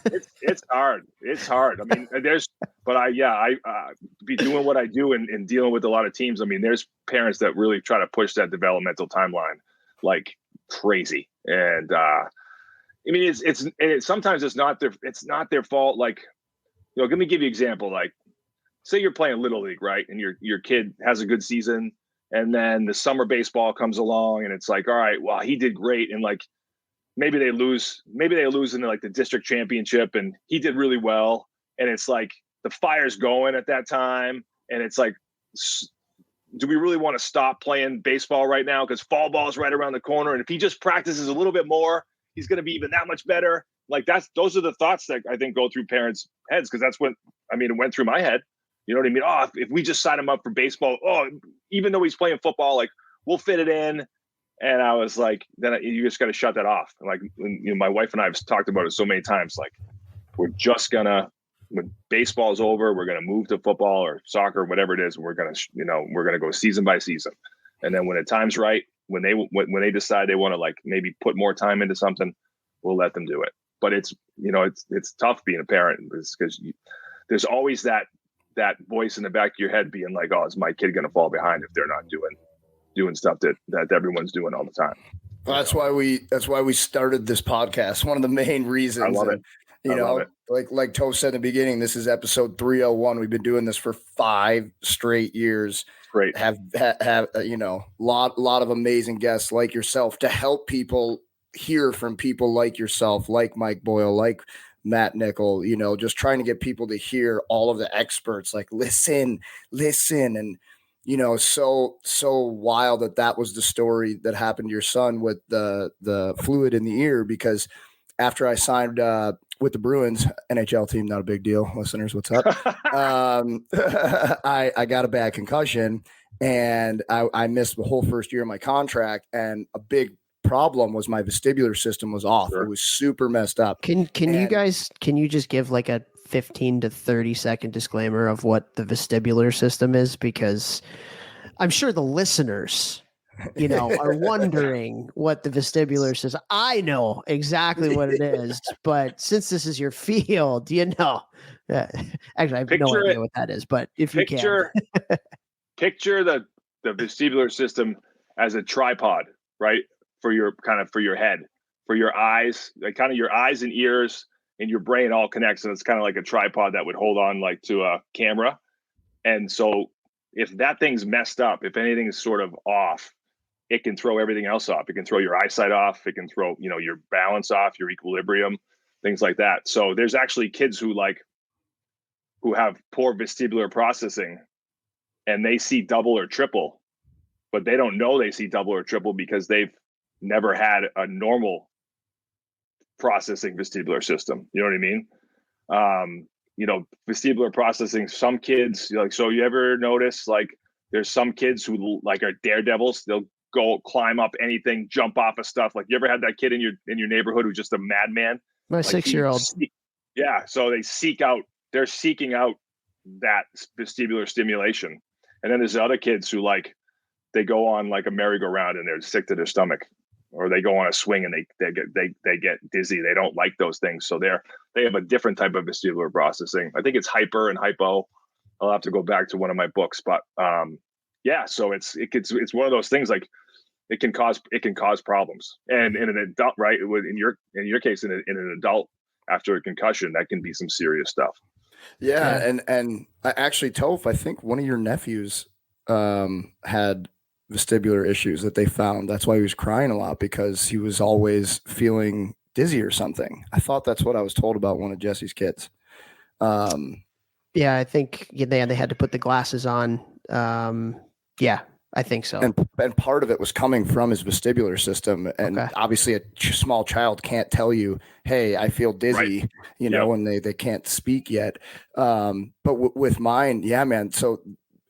It's hard. It's hard. I mean, I be doing what I do and dealing with a lot of teams. I mean, there's parents that really try to push that developmental timeline like crazy. And I mean, it's sometimes it's not their fault. Like, let me give you an example. Like, say you're playing Little League, right? And your kid has a good season, and then the summer baseball comes along, and it's like, all right, well, he did great. And like, maybe they lose in like the district championship, and he did really well, and it's like the fire's going at that time, and it's like, do we really want to stop playing baseball right now because fall ball is right around the corner, and if he just practices a little bit more, he's going to be even that much better. Like those are the thoughts that I think go through parents' heads, because that's what it went through my head. You know what I mean? Oh, if we just sign him up for baseball, even though he's playing football, like we'll fit it in. And I was like, then you just got to shut that off. Like, my wife and I have talked about it so many times. Like, we're just gonna, when baseball is over, we're gonna move to football or soccer, whatever it is. We're gonna go season by season. And then when the time's right, when they decide they want to like maybe put more time into something, we'll let them do it. But it's tough being a parent, because there's always that voice in the back of your head being like, oh, is my kid gonna fall behind if they're not doing stuff that everyone's doing all the time. Well, that's why we started this podcast. One of the main reasons. I love it. Like Tove said in the beginning, this is episode 301. We've been doing this for 5 straight years. Great. Have lot of amazing guests like yourself to help people hear from people like yourself, like Mike Boyle, like Matt Nickel, just trying to get people to hear all of the experts, like listen. And, so wild that was the story that happened to your son with the fluid in the ear, because after I signed with the Bruins NHL team, not a big deal, listeners, what's up? I got a bad concussion, and I missed the whole first year of my contract, and a big problem was my vestibular system was off. Sure. It was super messed up. Can you just give like a 15 to 30 second disclaimer of what the vestibular system is? Because I'm sure the listeners, are wondering what the vestibular system. I know exactly what it is, but since this is your field, actually, I have no idea what that is, but if you can. Picture the vestibular system as a tripod, right? For your head, for your eyes, like kind of your eyes and ears and your brain all connects. And it's kind of like a tripod that would hold on like to a camera. And so if that thing's messed up, if anything is sort of off, it can throw everything else off. It can throw your eyesight off. It can throw, your balance off, your equilibrium, things like that. So there's actually kids who have poor vestibular processing, and they see double or triple, but they don't know they see double or triple because they've never had a normal processing vestibular system. You know what I mean? Vestibular processing, some kids, so you ever notice, there's some kids who are daredevils. They'll go climb up anything, jump off of stuff. Like, you ever had that kid in your neighborhood who's just a madman? My 6-year-old. Yeah. So they're seeking out that vestibular stimulation. And then there's other kids who they go on like a merry-go-round and they're sick to their stomach, or they go on a swing and they get dizzy. They don't like those things. So they have a different type of vestibular processing. I think it's hyper and hypo. I'll have to go back to one of my books, but so it's one of those things, like it can cause problems. And in an adult, right? In your case, in an adult after a concussion, that can be some serious stuff. Yeah. And actually, Toph, I think one of your nephews had vestibular issues that they found. That's why he was crying a lot, because he was always feeling dizzy or something. I thought that's what I was told about one of Jesse's kids. Yeah, I think they had to put the glasses on. Yeah, I think so. And part of it was coming from his vestibular system. And obviously a small child can't tell you, hey, I feel dizzy, right. When they can't speak yet. But with mine, yeah, man. So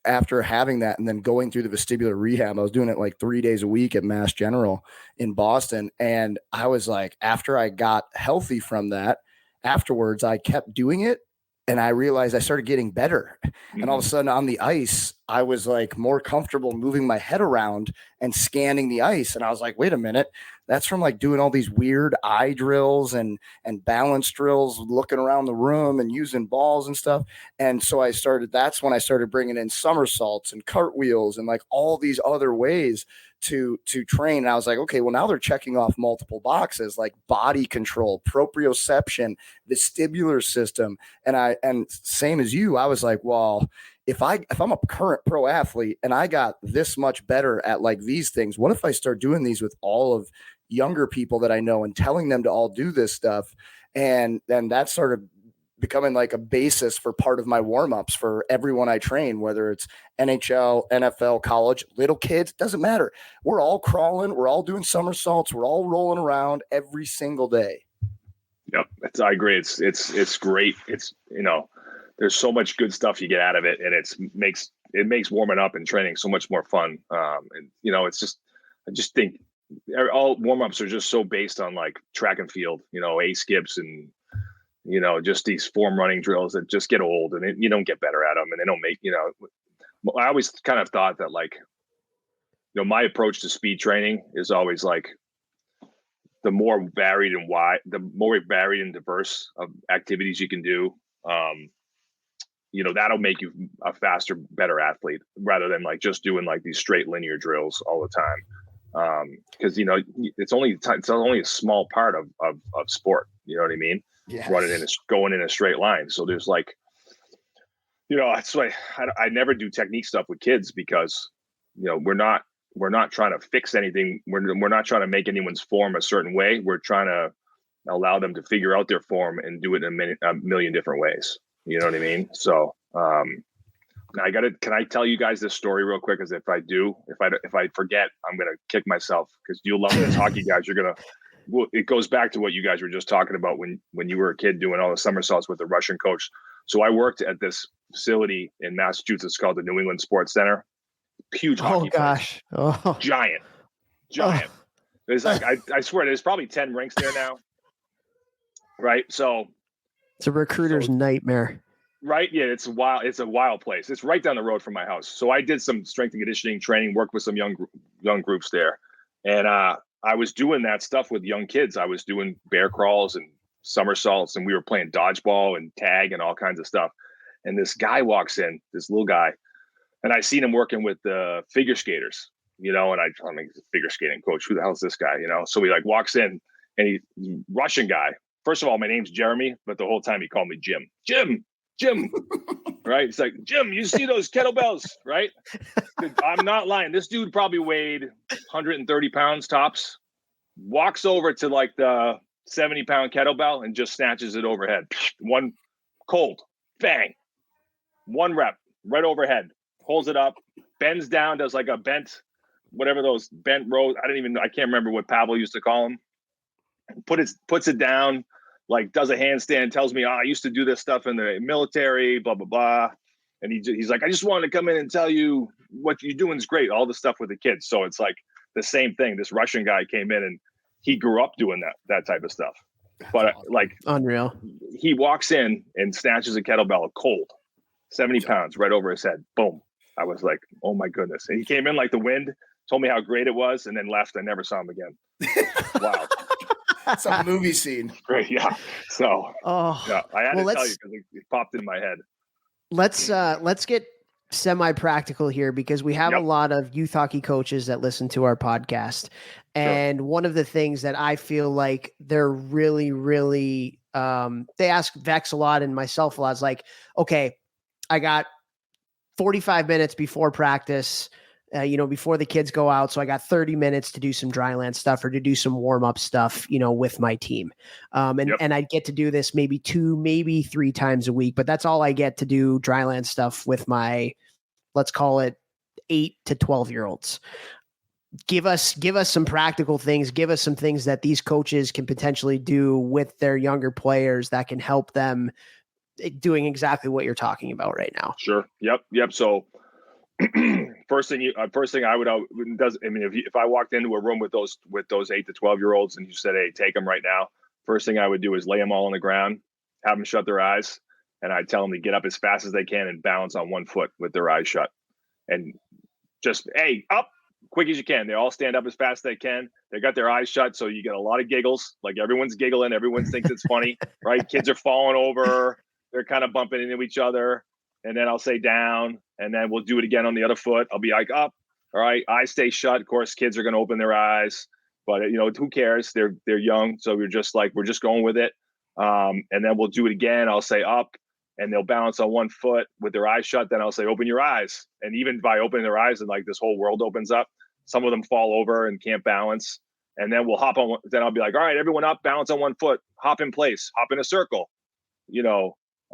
after having that and then going through the vestibular rehab, I was doing it like 3 days a week at Mass General in Boston. And I was like, after I got healthy from that, afterwards, I kept doing it. And I realized I started getting better. And all of a sudden on the ice, I was like more comfortable moving my head around and scanning the ice. And I was like, wait a minute, that's from like doing all these weird eye drills and balance drills, looking around the room and using balls and stuff. And so that's when I started bringing in somersaults and cartwheels and like all these other ways to train. And I was like, okay, well, now they're checking off multiple boxes, like body control, proprioception, vestibular system. And same as you, I was like, well, if I'm a current pro athlete and I got this much better at like these things, what if I start doing these with all of younger people that I know and telling them to all do this stuff? And then that started becoming like a basis for part of my warm-ups for everyone I train, whether it's NHL, NFL, college, little kids, doesn't matter. We're all crawling, we're all doing somersaults, we're all rolling around every single day. Yep. I agree. It's great. It's, there's so much good stuff you get out of it, and it makes warming up and training so much more fun. It's just, I just think all warm-ups are just so based on like track and field, A skips and, just these form running drills that just get old, and you don't get better at them, and they don't make, I always kind of thought that like, my approach to speed training is always like the more varied and diverse of activities you can do, that'll make you a faster, better athlete rather than like just doing like these straight linear drills all the time. Because it's only a small part of sport. You know what I mean? Yes. Going in a straight line. So there's like, that's why I never do technique stuff with kids, because we're not trying to fix anything. We're not trying to make anyone's form a certain way. We're trying to allow them to figure out their form and do it in a million different ways. You know what I mean? So, can I tell you guys this story real quick? Because if I forget, I'm going to kick myself, because you love this hockey guys. It goes back to what you guys were just talking about when you were a kid doing all the somersaults with the Russian coach. So I worked at this facility in Massachusetts called the New England Sports Center. Huge hockey gosh. place. Oh. Giant. There's like, I swear there's probably 10 rinks there now. Right. So it's a recruiter's nightmare. Right. Yeah. It's a wild place. It's right down the road from my house. So I did some strength and conditioning training, worked with some young groups there. And I was doing that stuff with young kids. I was doing bear crawls and somersaults, and we were playing dodgeball and tag and all kinds of stuff. And this guy walks in, this little guy, and I seen him working with the figure skaters, and I'm like, figure skating coach, who the hell is this guy? So he like walks in, and he's Russian guy. First of all, my name's Jeremy, but the whole time he called me Jim, right? It's like, Jim, you see those kettlebells, right? I'm not lying. This dude probably weighed 130 pounds tops, walks over to like the 70-pound kettlebell and just snatches it overhead. One cold, bang, one rep right overhead. Pulls it up, bends down, does like a bent rows. I can't remember what Pavel used to call them. Puts it down, like does a handstand, tells me, I used to do this stuff in the military, blah, blah, blah. And he's like, I just wanted to come in and tell you what you're doing is great. All the stuff with the kids. So it's like the same thing. This Russian guy came in and he grew up doing that type of stuff. But like unreal. He walks in and snatches a kettlebell cold, 70 pounds right over his head. Boom. I was like, oh my goodness. And he came in like the wind, told me how great it was, and then left. I never saw him again. Wow. That's a movie scene. Great. Yeah. So yeah, I had to tell you because it popped in my head. Let's get semi-practical here, because we have a lot of youth hockey coaches that listen to our podcast. And one of the things that I feel like they're really, really, they ask Vex a lot and myself a lot is like, okay, I got 45 minutes before practice, before the kids go out. So I got 30 minutes to do some dry land stuff or to do some warm up stuff, with my team. And I get to do this maybe 2, maybe 3 times a week, but that's all I get to do dry land stuff with my, let's call it 8 to 12-year-olds. Give us some practical things. Give us some things that these coaches can potentially do with their younger players that can help them doing exactly what you're talking about right now. Sure. Yep. So first thing I would if I walked into a room with those 8 to 12-year-olds and you said, hey, take them right now, first thing I would do is lay them all on the ground, have them shut their eyes, and I'd tell them to get up as fast as they can and balance on one foot with their eyes shut, and just, hey, up quick as you can. They all stand up as fast as they can. They got their eyes shut, so you get a lot of giggles. Like everyone's giggling, everyone thinks it's funny, right? Kids are falling over, they're kind of bumping into each other. And then I'll say down, and then we'll do it again on the other foot. I'll be like up. All right, eyes stay shut. Of course, kids are going to open their eyes, but who cares? They're young, so we're just going with it. And then we'll do it again. I'll say up, and they'll balance on one foot with their eyes shut. Then I'll say, open your eyes. And even by opening their eyes and like this whole world opens up, some of them fall over and can't balance. And then we'll hop on. Then I'll be like, all right, everyone up, balance on one foot, hop in place, hop in a circle,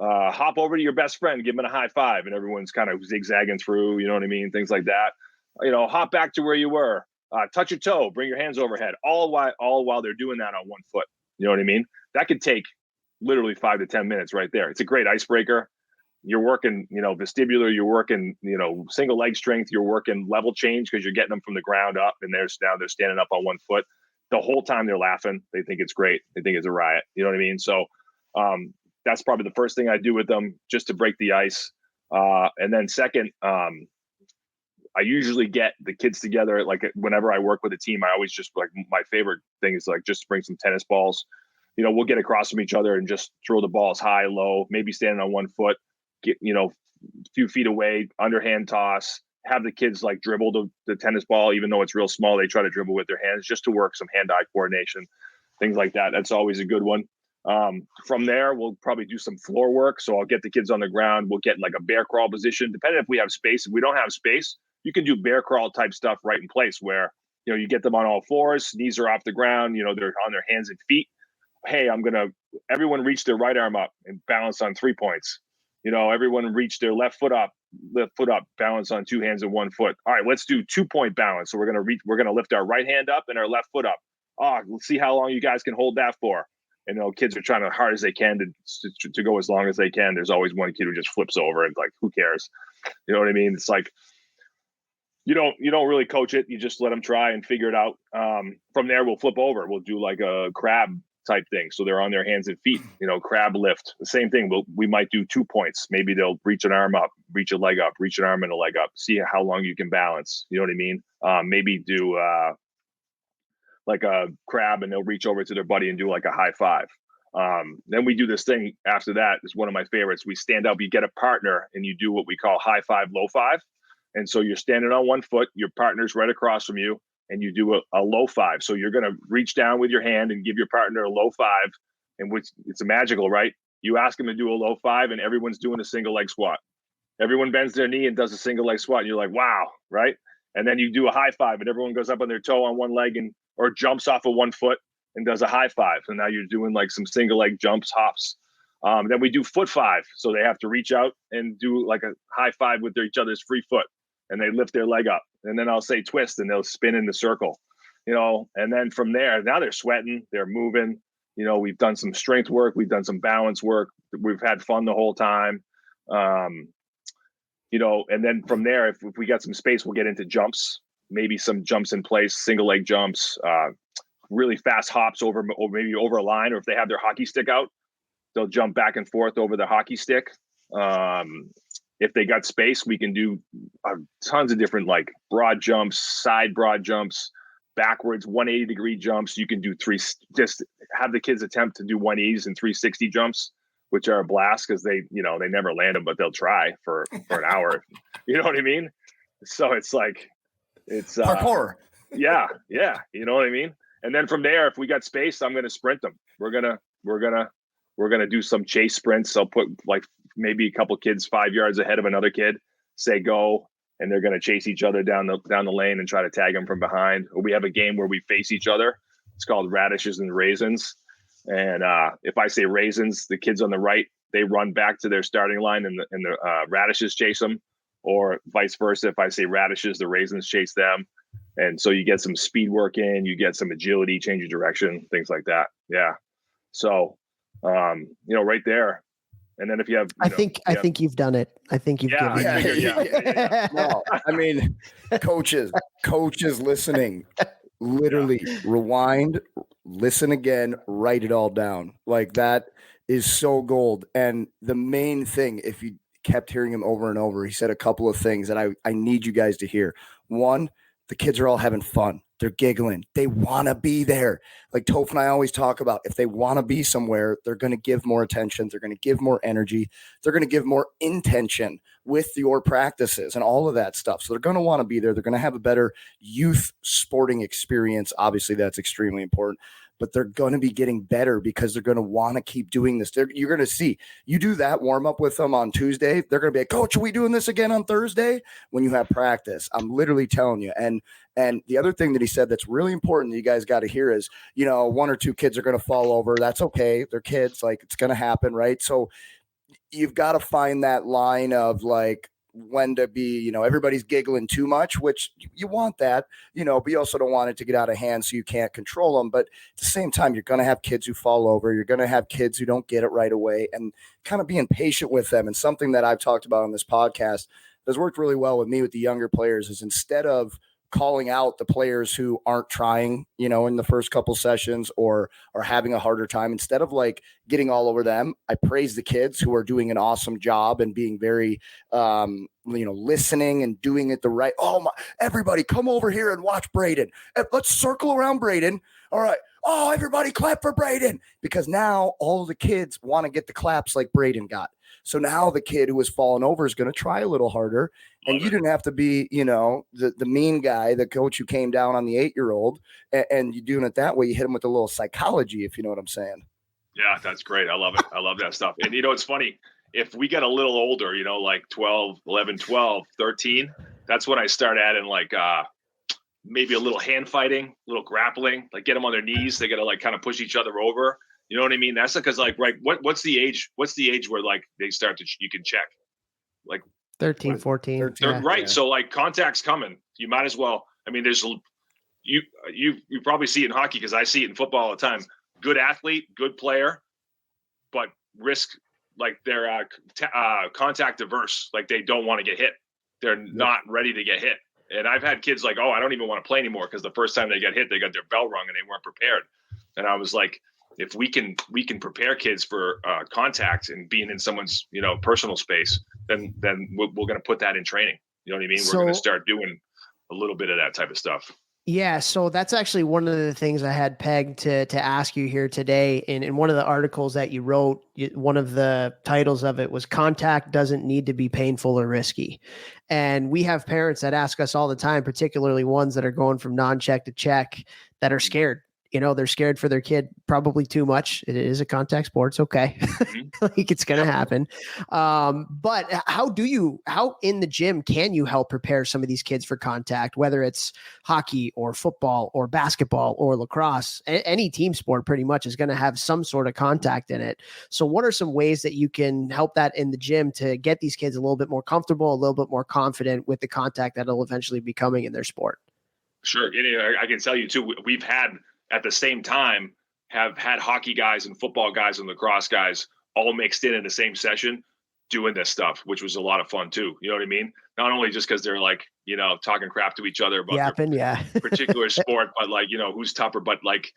hop over to your best friend, give them a high five. And everyone's kind of zigzagging through, you know what I mean? Things like that. Hop back to where you were, touch your toe, bring your hands overhead, all while they're doing that on one foot. You know what I mean? That could take literally 5 to 10 minutes right there. It's a great icebreaker. You're working, vestibular, you're working, single leg strength, you're working level change because you're getting them from the ground up, and they're standing up on one foot. The whole time they're laughing. They think it's great. They think it's a riot. You know what I mean? So that's probably the first thing I do with them just to break the ice. And then second, I usually get the kids together. Like whenever I work with a team, I always just like, my favorite thing is like just bring some tennis balls. We'll get across from each other and just throw the balls high, low, maybe standing on one foot, get, a few feet away, underhand toss, have the kids like dribble the tennis ball, even though it's real small, they try to dribble with their hands just to work some hand-eye coordination, things like that. That's always a good one. From there, we'll probably do some floor work. So I'll get the kids on the ground. We'll get like a bear crawl position, depending if we have space. If we don't have space, you can do bear crawl type stuff right in place where, you get them on all fours, knees are off the ground, they're on their hands and feet. Hey, everyone reach their right arm up and balance on 3 points. Everyone reach their left foot up, balance on 2 hands and 1 foot. All right, let's do 2-point balance. So we're going to lift our right hand up and our left foot up. Let's see how long you guys can hold that for. And kids are trying as hard as they can to go as long as they can. There's always one kid who just flips over and like, who cares? You know what I mean? It's like, you don't really coach it. You just let them try and figure it out. From there, we'll flip over. We'll do like a crab type thing. So they're on their hands and feet, crab lift. The same thing. We might do 2 points. Maybe they'll reach an arm up, reach a leg up, reach an arm and a leg up. See how long you can balance. You know what I mean? Maybe do like a crab and they'll reach over to their buddy and do like a high five. Then we do this thing after that. It's one of my favorites. We stand up, you get a partner and you do what we call high five, low five. And so you're standing on one foot, your partner's right across from you, and you do a low five. So you're going to reach down with your hand and give your partner a low five, and it's a magical, right? You ask them to do a low five and everyone's doing a single leg squat. Everyone bends their knee and does a single leg squat. And you're like, wow, right? And then you do a high five and everyone goes up on their toe on one leg or jumps off of 1 foot and does a high five. And now you're doing like some single leg jumps, hops. Then we do foot five. So they have to reach out and do like a high five with each other's free foot. And they lift their leg up, and then I'll say twist, and they'll spin in the circle, and then from there, now they're sweating, they're moving, we've done some strength work, we've done some balance work, we've had fun the whole time, and then from there, if we got some space, we'll get into jumps, maybe some jumps in place, single leg jumps, really fast hops over a line, or if they have their hockey stick out, they'll jump back and forth over the hockey stick. If they got space, we can do tons of different like broad jumps, side broad jumps, backwards 180-degree jumps. You can do just have the kids attempt to do 180s and 360 jumps, which are a blast because they never land them, but they'll try for an hour. You know what I mean? So it's like, it's parkour. Yeah. You know what I mean? And then from there, if we got space, I'm going to sprint them. We're going to do some chase sprints. I'll put like maybe a couple kids 5 yards ahead of another kid, say go, and they're going to chase each other down the lane and try to tag them from behind. Or we have a game where we face each other. It's called radishes and raisins. And if I say raisins, the kids on the right, they run back to their starting line and the radishes chase them, or vice versa. If I say radishes, the raisins chase them. And so you get some speed work in, you get some agility, change your direction, things like that. Yeah. So, right there. And then if you have, I think you've done it. I think you've given it. Yeah. No, I mean, coaches listening, literally rewind, listen again, write it all down. Like that is so gold. And the main thing, if you kept hearing him over and over, he said a couple of things that I need you guys to hear. One, the kids are all having fun. They're giggling. They want to be there. Like Toph and I always talk about, if they want to be somewhere, they're going to give more attention. They're going to give more energy. They're going to give more intention with your practices and all of that stuff. So they're going to want to be there. They're going to have a better youth sporting experience. Obviously, that's extremely important. but they're going to be getting better because they're going to want to keep doing this. You're going to see, you do that warm up with them on Tuesday, they're going to be like, Coach, are we doing this again on Thursday when you have practice? I'm literally telling you. And the other thing that he said that's really important that you guys got to hear is, you know, one or two kids are going to fall over. That's okay. They're kids. Like, it's going to happen, right? So you've got to find that line of like, when to be, you know, everybody's giggling too much, which you want that, you know, but you also don't want it to get out of hand so you can't control them. But at the same time, you're going to have kids who fall over. You're going to have kids who don't get it right away, and kind of being patient with them. And something that I've talked about on this podcast has worked really well with me with the younger players is, instead of calling out the players who aren't trying, you know, in the first couple sessions or are having a harder time, instead of like getting all over them, I praise the kids who are doing an awesome job and being very, you know, listening and doing it the right. Oh my, everybody come over here and watch Braden. Let's circle around Braden. All right. Oh, everybody clap for Braden, because now all of the kids want to get the claps like Braden got. So now the kid who has fallen over is going to try a little harder. And you didn't have to be, you know, the mean guy, the coach who came down on the 8-year-old, and you're doing it that way. You hit him with a little psychology, if you know what I'm saying. Yeah, that's great. I love it. I love that stuff. And, you know, it's funny. If we get a little older, you know, like 12, 11, 12, 13, that's when I start adding like maybe a little hand fighting, a little grappling, like get them on their knees. They got to like kind of push each other over. You know what I mean? That's because like, right. What's the age? What's the age where like they start to, you can check like 13, 14. 13, yeah. right. Yeah. So like contact's coming. You might as well. I mean, there's you probably see it in hockey, because I see it in football all the time. Good athlete, good player, but risk, like they're contact averse. Like they don't want to get hit. They're not ready to get hit. And I've had kids like, oh, I don't even want to play anymore, because the first time they got hit, they got their bell rung and they weren't prepared. And I was like, if we can prepare kids for contact and being in someone's, you know, personal space, then we're going to put that in training. You know what I mean? We're going to start doing a little bit of that type of stuff. Yeah, so that's actually one of the things I had pegged to ask you here today. In one of the articles that you wrote, one of the titles of it was "Contact Doesn't Need to Be Painful or Risky." And we have parents that ask us all the time, particularly ones that are going from non-check to check, that are scared. You know, they're scared for their kid probably too much. It is a contact sport. It's okay. Like, it's going to happen. But how in the gym can you help prepare some of these kids for contact, whether it's hockey or football or basketball or lacrosse? Any team sport pretty much is going to have some sort of contact in it. So what are some ways that you can help that in the gym to get these kids a little bit more comfortable, a little bit more confident with the contact that'll eventually be coming in their sport? Sure. I can tell you too, we've had, at the same time, have had hockey guys and football guys and lacrosse guys all mixed in the same session doing this stuff, which was a lot of fun too. You know what I mean? Not only just because they're like, you know, talking crap to each other about their particular sport, but like, you know, who's tougher. But like,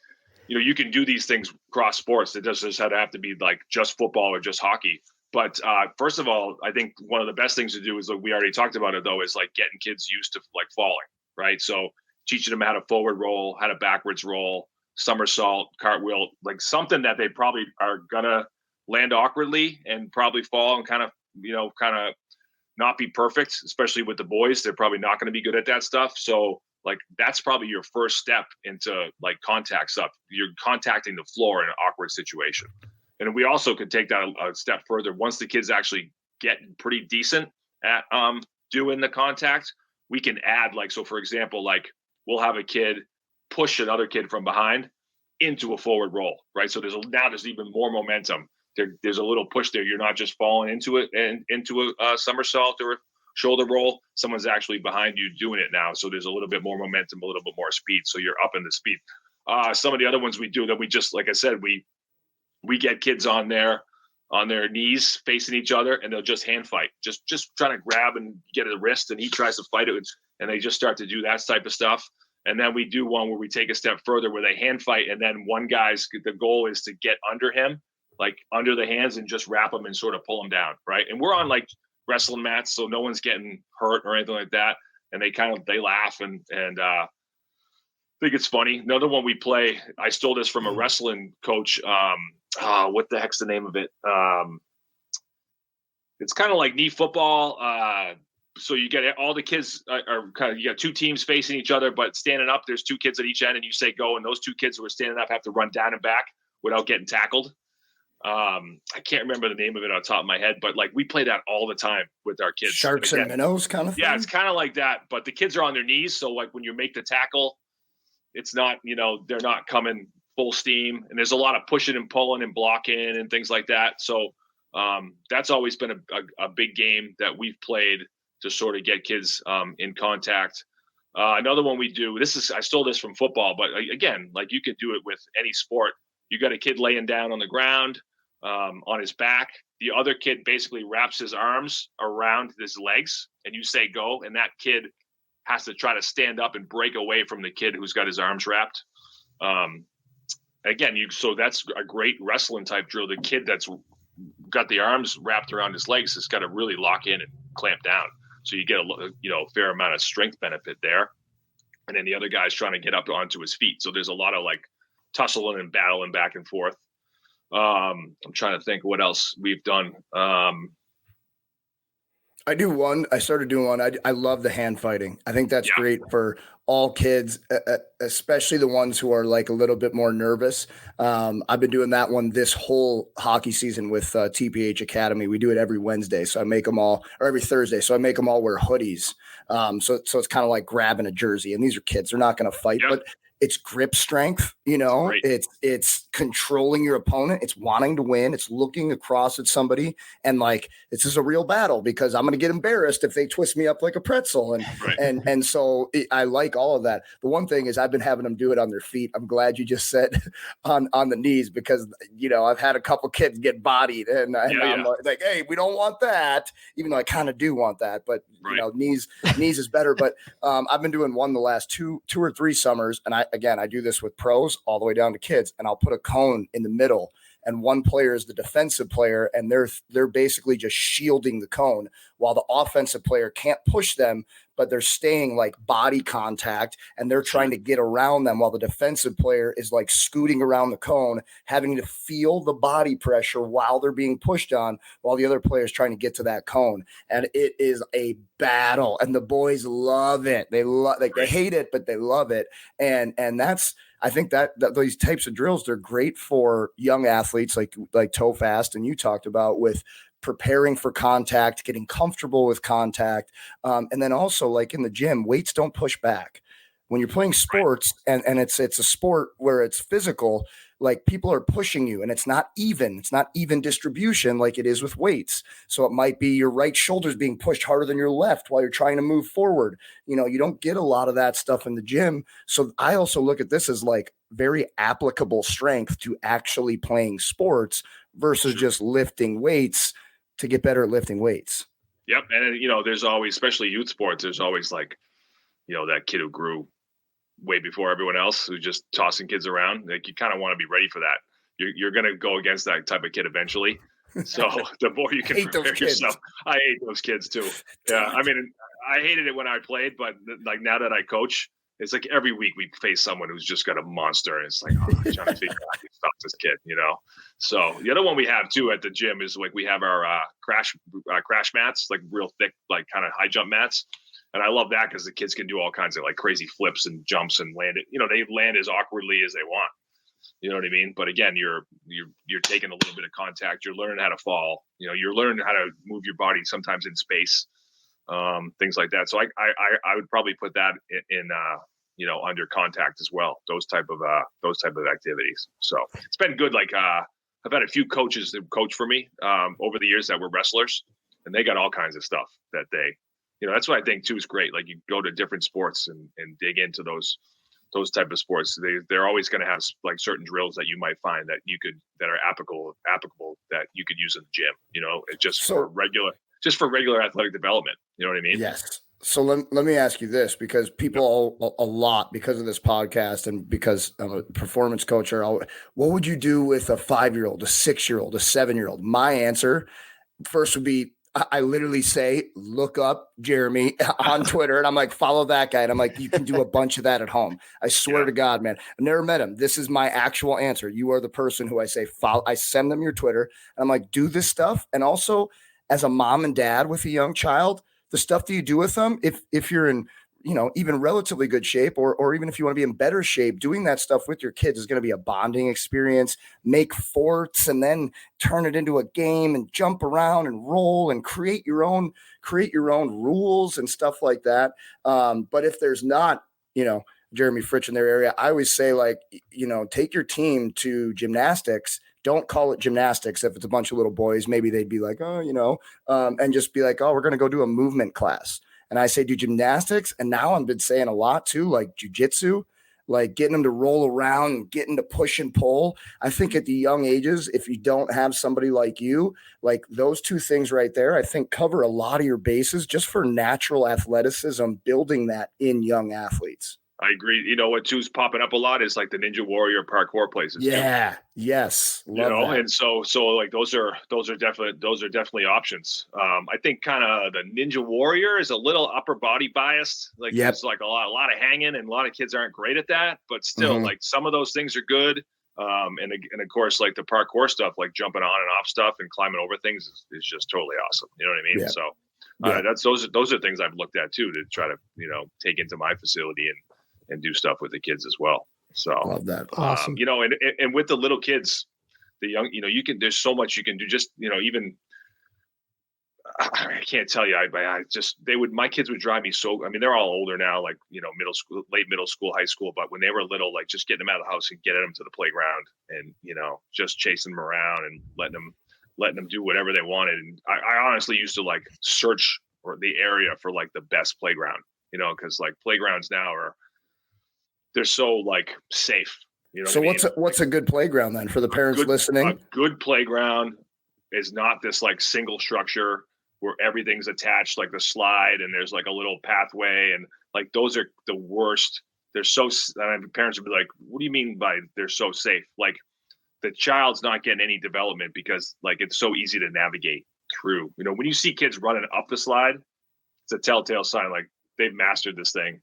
you know, you can do these things cross sports. It doesn't just have to be like just football or just hockey. But first of all, I think one of the best things to do is, like we already talked about it though, is like getting kids used to like falling, right? So teaching them how to forward roll, how to backwards roll, somersault, cartwheel, like something that they probably are gonna land awkwardly and probably fall and kind of not be perfect, especially with the boys. They're probably not going to be good at that stuff. So like, that's probably your first step into like contact stuff. You're contacting the floor in an awkward situation. And we also could take that a step further. Once the kids actually get pretty decent at doing the contact, we can add, like, so for example, like we'll have a kid push another kid from behind into a forward roll, right? So there's even more momentum. There's a little push there. You're not just falling into it and into a somersault or a shoulder roll. Someone's actually behind you doing it now. So there's a little bit more momentum, a little bit more speed. So you're up in the speed. Some of the other ones we do that we just, like I said, we get kids on their knees facing each other, and they'll just hand fight, just trying to grab and get at the wrist, and he tries to fight it, and they just start to do that type of stuff. And then we do one where we take a step further where they hand fight, and then the goal is to get under him, like under the hands, and just wrap him and sort of pull him down, right? And we're on like wrestling mats, so no one's getting hurt or anything like that. And they laugh and think it's funny. Another one we play, I stole this from a wrestling coach. What the heck's the name of it? It's kind of like knee football. so you get all the kids are kind of, you got two teams facing each other, but standing up, there's two kids at each end, and you say go, and those two kids who are standing up have to run down and back without getting tackled. I can't remember the name of it on top of my head, but like we play that all the time with our kids. Sharks and minnows kind of thing? Yeah, it's kind of like that, but the kids are on their knees. So like when you make the tackle, it's not, they're not coming full steam, and there's a lot of pushing and pulling and blocking and things like that. So that's always been a big game that we've played to sort of get kids in contact. Another one we do, I stole this from football, but again, like you could do it with any sport. You got a kid laying down on the ground, on his back. The other kid basically wraps his arms around his legs, and you say go, and that kid has to try to stand up and break away from the kid who's got his arms wrapped. So that's a great wrestling type drill. The kid that's got the arms wrapped around his legs has got to really lock in and clamp down. So you get a fair amount of strength benefit there. And then the other guy's trying to get up onto his feet. So there's a lot of like tussling and battling back and forth. I'm trying to think what else we've done. I started doing one. I love the hand fighting. I think that's great for all kids, especially the ones who are like a little bit more nervous. I've been doing that one this whole hockey season with TPH Academy. We do it every Wednesday. So I make them all, or every Thursday. So I make them all wear hoodies. So it's kind of like grabbing a jersey, and these are kids. They're not going to fight, but it's grip strength, Right. it's controlling your opponent. It's wanting to win. It's looking across at somebody and like, this is a real battle because I'm going to get embarrassed if they twist me up like a pretzel. And so I like all of that. The one thing is I've been having them do it on their feet. I'm glad you just said on the knees because, I've had a couple kids get bodied and I'm like, hey, we don't want that, even though I kind of do want that, but knees is better. But I've been doing one the last two or three summers. And I do this with pros all the way down to kids, and I'll put a cone in the middle, and one player is the defensive player, and they're basically just shielding the cone while the offensive player can't push them, but they're staying like body contact, and they're trying to get around them while the defensive player is like scooting around the cone, having to feel the body pressure while they're being pushed on, while the other player is trying to get to that cone. And it is a battle, and the boys love it. They hate it, but they love it. And I think that these types of drills, they're great for young athletes like Toe Fast and you talked about, with preparing for contact, getting comfortable with contact. And then also like in the gym, weights don't push back. When you're playing sports and it's a sport where it's physical, like people are pushing you and it's not even distribution like it is with weights. So it might be your right shoulder's being pushed harder than your left while you're trying to move forward. You don't get a lot of that stuff in the gym. So I also look at this as like very applicable strength to actually playing sports versus just lifting weights to get better at lifting weights. Yep. And there's always, especially youth sports, there's always like, that kid who grew way before everyone else who's just tossing kids around. Like you kind of want to be ready for that. You're going to go against that type of kid eventually. So the more you can prepare yourself, I hate those kids too. Yeah. I mean, I hated it when I played, but like now that I coach, it's like every week we face someone who's just got a monster. And it's like, I'm trying to figure out how to stop this kid, So the other one we have too at the gym is like we have our crash mats, like real thick, like kind of high jump mats. And I love that because the kids can do all kinds of like crazy flips and jumps and land it. They land as awkwardly as they want. You know what I mean? But again, you're taking a little bit of contact. You're learning how to fall. You're learning how to move your body sometimes in space, things like that. So I would probably put that in under contact as well. Those type of activities. So it's been good. Like I've had a few coaches that coach for me over the years that were wrestlers, and they got all kinds of stuff that they. That's what I think too is great. Like you go to different sports and dig into those type of sports. They're always going to have like certain drills that you might find that are applicable that you could use in the gym. It's just for regular athletic development. You know what I mean? Yes. So let me ask you this, because people a lot, because of this podcast and because I'm a performance coach, what would you do with a 5-year-old, a 6-year-old, a 7-year-old? My answer first would be, I literally say, look up Jeremy on Twitter. And I'm like, follow that guy. And I'm like, you can do a bunch of that at home. I swear to God, man, I've never met him. This is my actual answer. You are the person who I say, follow. I send them your Twitter. And I'm like, do this stuff. And also as a mom and dad with a young child, the stuff that you do with them, if you're in, even relatively good shape, or even if you want to be in better shape, doing that stuff with your kids is going to be a bonding experience. Make forts and then turn it into a game and jump around and roll and create your own rules and stuff like that. But if there's not, Jeremy Frisch in their area, I always say, like, take your team to gymnastics. Don't call it gymnastics. If it's a bunch of little boys, maybe they'd be like, and just be like, oh, we're going to go do a movement class. And I say do gymnastics. And now I've been saying a lot too, like jujitsu, like getting them to roll around and getting to push and pull. I think at the young ages, if you don't have somebody like you, like those two things right there, I think cover a lot of your bases just for natural athleticism, building that in young athletes. I agree. You know what too's popping up a lot is like the Ninja Warrior parkour places. Yeah. Too. Yes. Love that. And so like those are definitely options. I think kind of the Ninja Warrior is a little upper body biased. Like There's like a lot of hanging, and a lot of kids aren't great at that, but still like some of those things are good. And of course, like the parkour stuff, like jumping on and off stuff and climbing over things is just totally awesome. You know what I mean? Yeah. So those are things I've looked at too, to try to, take into my facility and do stuff with the kids as well. So love that. Awesome. And with the little kids, the young, there's so much you can do. Just, even, I can't tell you, my kids would drive me so, they're all older now, like, middle school, late middle school, high school, but when they were little, like just getting them out of the house and getting them to the playground and, just chasing them around and letting them do whatever they wanted. And I honestly used to like search for the area for like the best playground, cause like playgrounds now they're so like safe. So what's a good playground then for the parents listening? A good playground is not this like single structure where everything's attached, like the slide, and there's like a little pathway, and like those are the worst. They're so, parents would be like, what do you mean by they're so safe? Like the child's not getting any development because like it's so easy to navigate through. When you see kids running up the slide, it's a telltale sign like they've mastered this thing.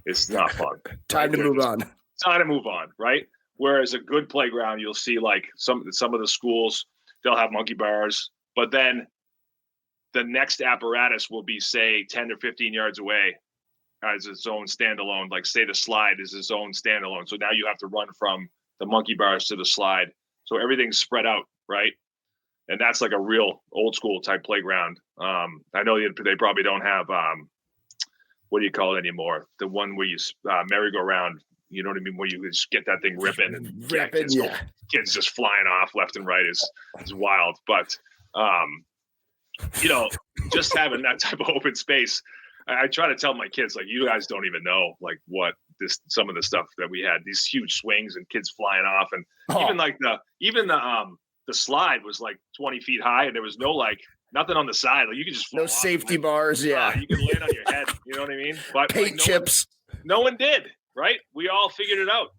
It's not fun. Time to move on, right? Whereas a good playground, you'll see like some of the schools, they'll have monkey bars, but then the next apparatus will be, say, 10 or 15 yards away as its own standalone. Like, say the slide is its own standalone. So now you have to run from the monkey bars to the slide. So everything's spread out, right? And that's like a real old school type playground. I know they probably don't have what do you call it anymore? The one where you merry-go-round, you know what I mean? Where you just get that thing ripping and kids just flying off left and right is wild. But, just having that type of open space, I try to tell my kids, like, you guys don't even know like what some of the stuff that we had, these huge swings and kids flying off. And even the slide was like 20 feet high and there was no like, nothing on the side. Like you could just no safety bars. Yeah. You can land on your head. You know what I mean? But paint chips. No one did. Right. We all figured it out.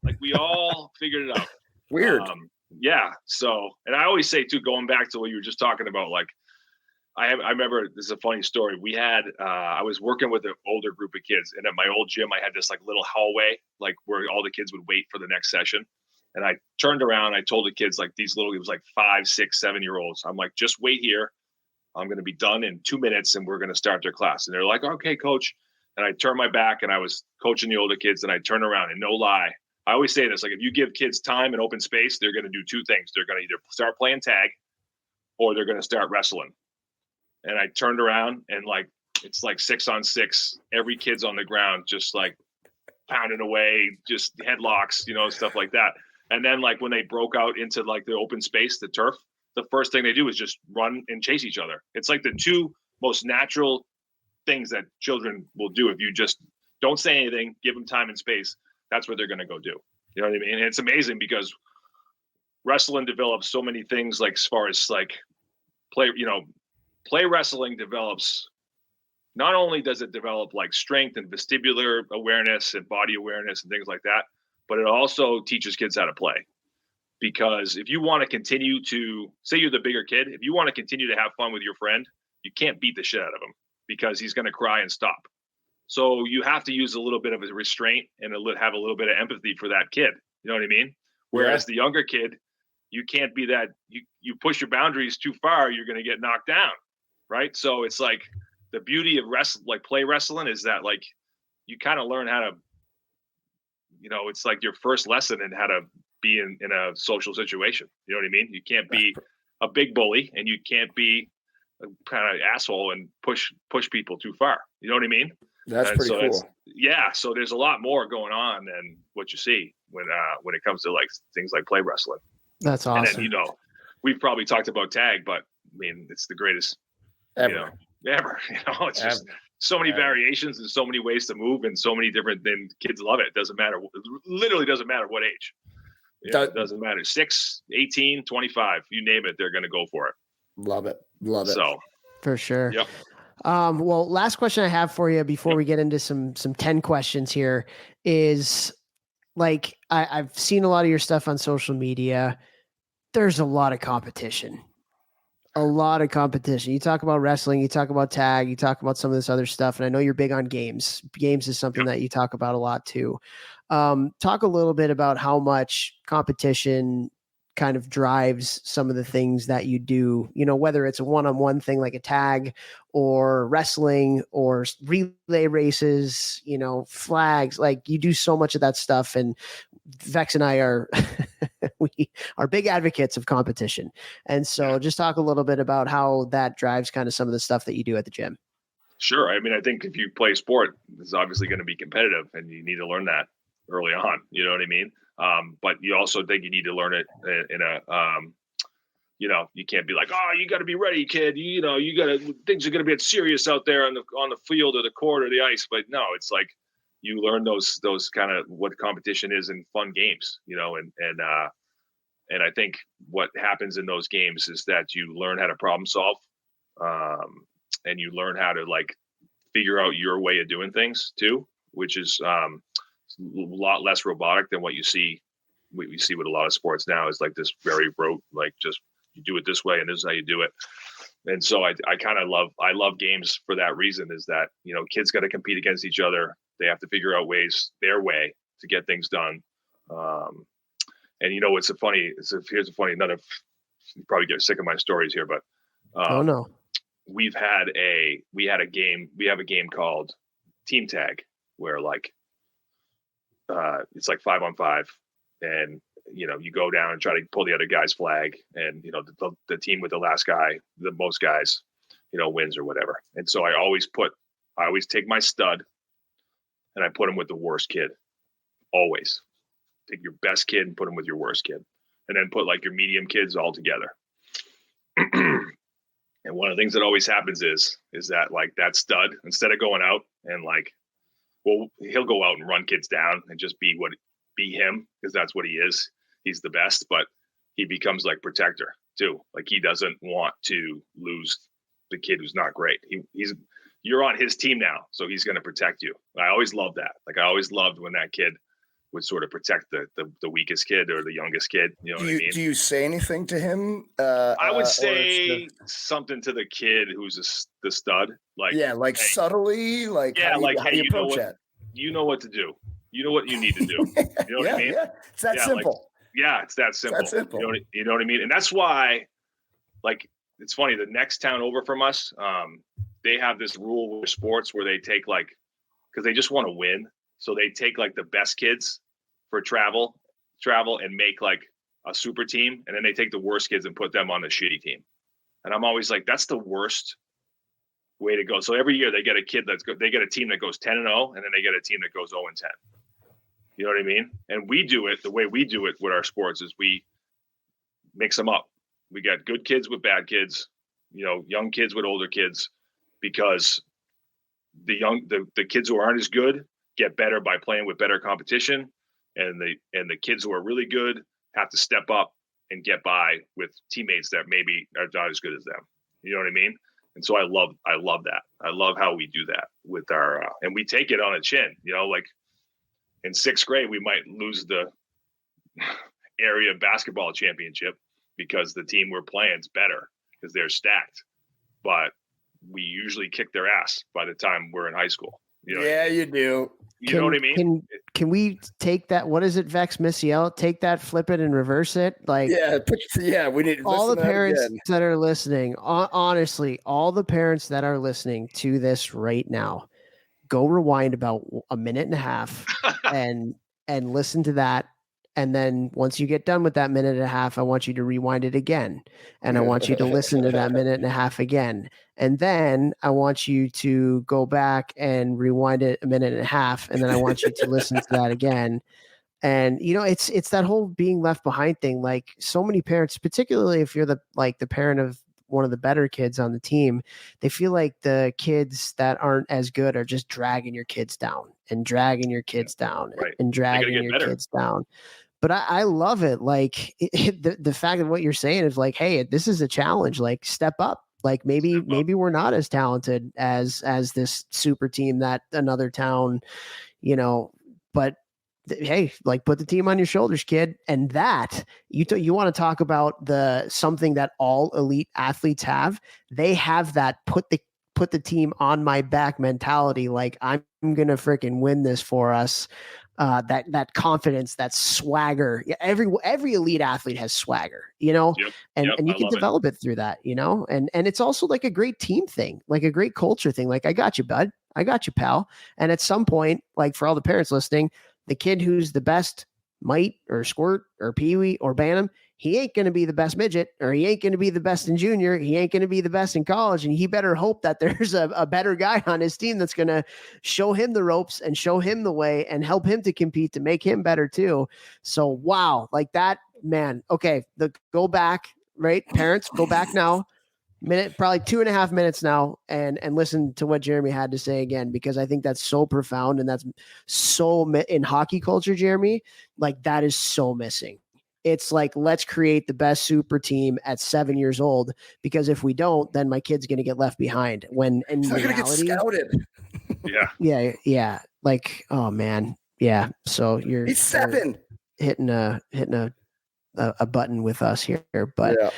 Weird. Yeah. So, and I always say too, going back to what you were just talking about, like I remember, this is a funny story. We had, I was working with an older group of kids, and at my old gym, I had this like little hallway, like where all the kids would wait for the next session. And I turned around, I told the kids, like it was like 5, 6, 7-year-olds. I'm like, just wait here. I'm going to be done in 2 minutes and we're going to start their class. And they're like, okay, coach. And I turned my back and I was coaching the older kids, and I turn around, and no lie, I always say this, like if you give kids time and open space, they're going to do two things. They're going to either start playing tag or they're going to start wrestling. And I turned around and like, it's like 6-on-6, every kid's on the ground, just like pounding away, just headlocks, stuff like that. And then like when they broke out into like the open space, the turf, the first thing they do is just run and chase each other. It's like the two most natural things that children will do. If you just don't say anything, give them time and space, that's what they're going to go do. You know what I mean? And it's amazing because wrestling develops so many things, like as far as like play wrestling develops, not only does it develop like strength and vestibular awareness and body awareness and things like that, but it also teaches kids how to play. Because if you want to continue to, say you're the bigger kid, if you want to continue to have fun with your friend, you can't beat the shit out of him because he's going to cry and stop. So you have to use a little bit of a restraint and have a little bit of empathy for that kid. You know what I mean? Whereas the younger kid, you can't be that, you push your boundaries too far, you're going to get knocked down. Right. So it's like the beauty of play wrestling is that like you kind of learn how to, it's like your first lesson in how to be in a social situation. You know what I mean? You can't be a big bully and you can't be a kind of asshole and push people too far. You know what I mean? That's and pretty so cool. So there's a lot more going on than what you see when it comes to like things like play wrestling. That's awesome. And then, we've probably talked about tag, but I mean, it's the greatest Ever. Ever. It's just so many variations and so many ways to move and so many different things. Kids love it. It doesn't matter. It literally doesn't matter what age. It doesn't matter. 6, 18, 25, you name it, they're going to go for it. Love it. So for sure. Yep. Well, last question I have for you before we get into some 10 questions here is like, I've seen a lot of your stuff on social media. There's a lot of competition. You talk about wrestling, you talk about tag, you talk about some of this other stuff. And I know you're big on games. Games is something that you talk about a lot too. Talk a little bit about how much competition kind of drives some of the things that you do, whether it's a one-on-one thing like a tag or wrestling or relay races, flags, like you do so much of that stuff. And Vex and I are, we are big advocates of competition. And so just talk a little bit about how that drives kind of some of the stuff that you do at the gym. Sure. I mean, I think if you play sport, it's obviously going to be competitive and you need to learn that early on. You know what I mean? But you also think you need to learn it in a, you can't be like, oh, you got to be ready, kid. You got to, things are going to get serious out there on the field or the court or the ice. But no, it's like you learn those kind of what competition is in fun games, and I think what happens in those games is that you learn how to problem solve, and you learn how to like figure out your way of doing things too, which is a lot less robotic than what you see. We see with a lot of sports now is like this very rote, like just you do it this way and this is how you do it. And so I kind of love games for that reason, is that, kids got to compete against each other. They have to figure out their way to get things done. And here's a funny, you probably get sick of my stories here, but Oh no. we have a game called team tag where like, it's like 5-on-5 and, you go down and try to pull the other guy's flag and, the team with the last guy, the most guys, wins or whatever. And so I always take my stud and I put him with the worst kid. Always take your best kid and put him with your worst kid, and then put like your medium kids all together. And one of the things that always happens is that like that stud, instead of going out and like, well, he'll go out and run kids down and just be him, because that's what he is. He's the best, but he becomes like protector too. Like he doesn't want to lose the kid who's not great. You're on his team now, so he's going to protect you. I always loved that. Like I always loved when that kid would sort of protect the weakest kid or the youngest kid. You know what I mean? Do you say anything to him? I would say something to the kid who's the stud. Like, like hey, subtly, like how do you approach that? You know what to do. You know what you need to do. You know what I mean? Yeah, it's that simple. Like, it's that simple. You know what I mean? And that's why, like, it's funny. The next town over from us, they have this rule with sports where they take like, because they just want to win, so they take like the best kids for travel and make like a super team, and then they take the worst kids and put them on the shitty team. And I'm always like, that's the worst way to go. So every year they get a team that goes 10-0, and then they get a team that goes 0-10. You know what I mean? And we do it the way we do it with our sports is we mix them up. We got good kids with bad kids, young kids with older kids, because the kids who aren't as good get better by playing with better competition, and the kids who are really good have to step up and get by with teammates that maybe are not as good as them. You know what I mean? And so I love that. I love how we do that with our and we take it on the chin. Like in 6th grade, we might lose the area basketball championship because the team we're playing is better because they're stacked, but we usually kick their ass by the time we're in high school. You know you do. You know what I mean? can we take that? What is it? Vex Missiel, take that, flip it, and reverse it. Like, we need all the parents that are listening. Honestly, all the parents that are listening to this right now, go rewind about a minute and a half and listen to that. And then once you get done with that minute and a half, I want you to rewind it again. And I want you to listen to that minute and a half again. And then I want you to go back and rewind it a minute and a half. And then I want you to listen to that again. And, you know, it's that whole being left behind thing. Like, so many parents, particularly if you're the parent of one of the better kids on the team, they feel like the kids that aren't as good are just dragging your kids down and dragging your kids down and dragging your kids down. But I love it. Like, the fact of what you're saying is like, hey, this is a challenge. Like, step up. Like, maybe we're not as talented as this super team that another town, you know, but hey, like, put the team on your shoulders, kid. And that you want to talk about something that all elite athletes have. They have that put the team on my back mentality. Like, I'm going to freaking win this for us. That confidence, that swagger. Every elite athlete has swagger, you know, and you can develop it through that, you know, and it's also like a great team thing, like a great culture thing. Like, I got you, bud. I got you, pal. And at some point, like, for all the parents listening, the kid who's the best mite or squirt or peewee or bantam, he ain't going to be the best midget, or he ain't going to be the best in junior. He ain't going to be the best in college. And he better hope that there's a better guy on his team that's going to show him the ropes and show him the way and help him to compete to make him better too. So, wow, like that, man. Okay. Go back, right? Parents, go back now. Probably 2.5 minutes now, and listen to what Jeremy had to say again, because I think that's so profound, and that's so in hockey culture, Jeremy, like, that is so missing. It's like, let's create the best super team at 7 years old, because if we don't, then my kid's going to get left behind. When in reality, get scouted. yeah. Like, oh man, yeah. So he's 7, hitting a button with us here, but. Yeah.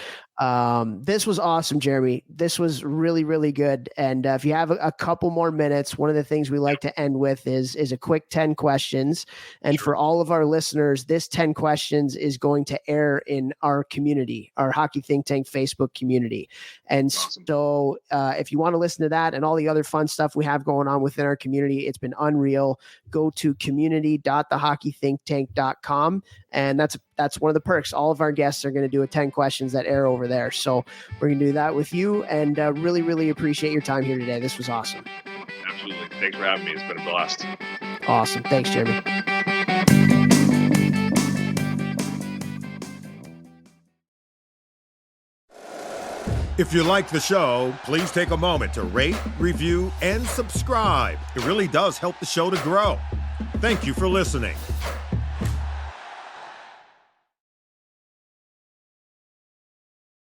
This was awesome, Jeremy. This was really, really good. And if you have a couple more minutes, one of the things we like to end with is a quick 10 questions. And for all of our listeners, this 10 questions is going to air in our community, our Hockey Think Tank Facebook community. And so if you want to listen to that and all the other fun stuff we have going on within our community, it's been unreal. Go to community.thehockeythinktank.com. And that's one of the perks. All of our guests are going to do a 10 questions that air over there. So we're going to do that with you, and really, really appreciate your time here today. This was awesome. Absolutely. Thanks for having me. It's been a blast. Awesome. Thanks, Jeremy. If you like the show, please take a moment to rate, review, and subscribe. It really does help the show to grow. Thank you for listening.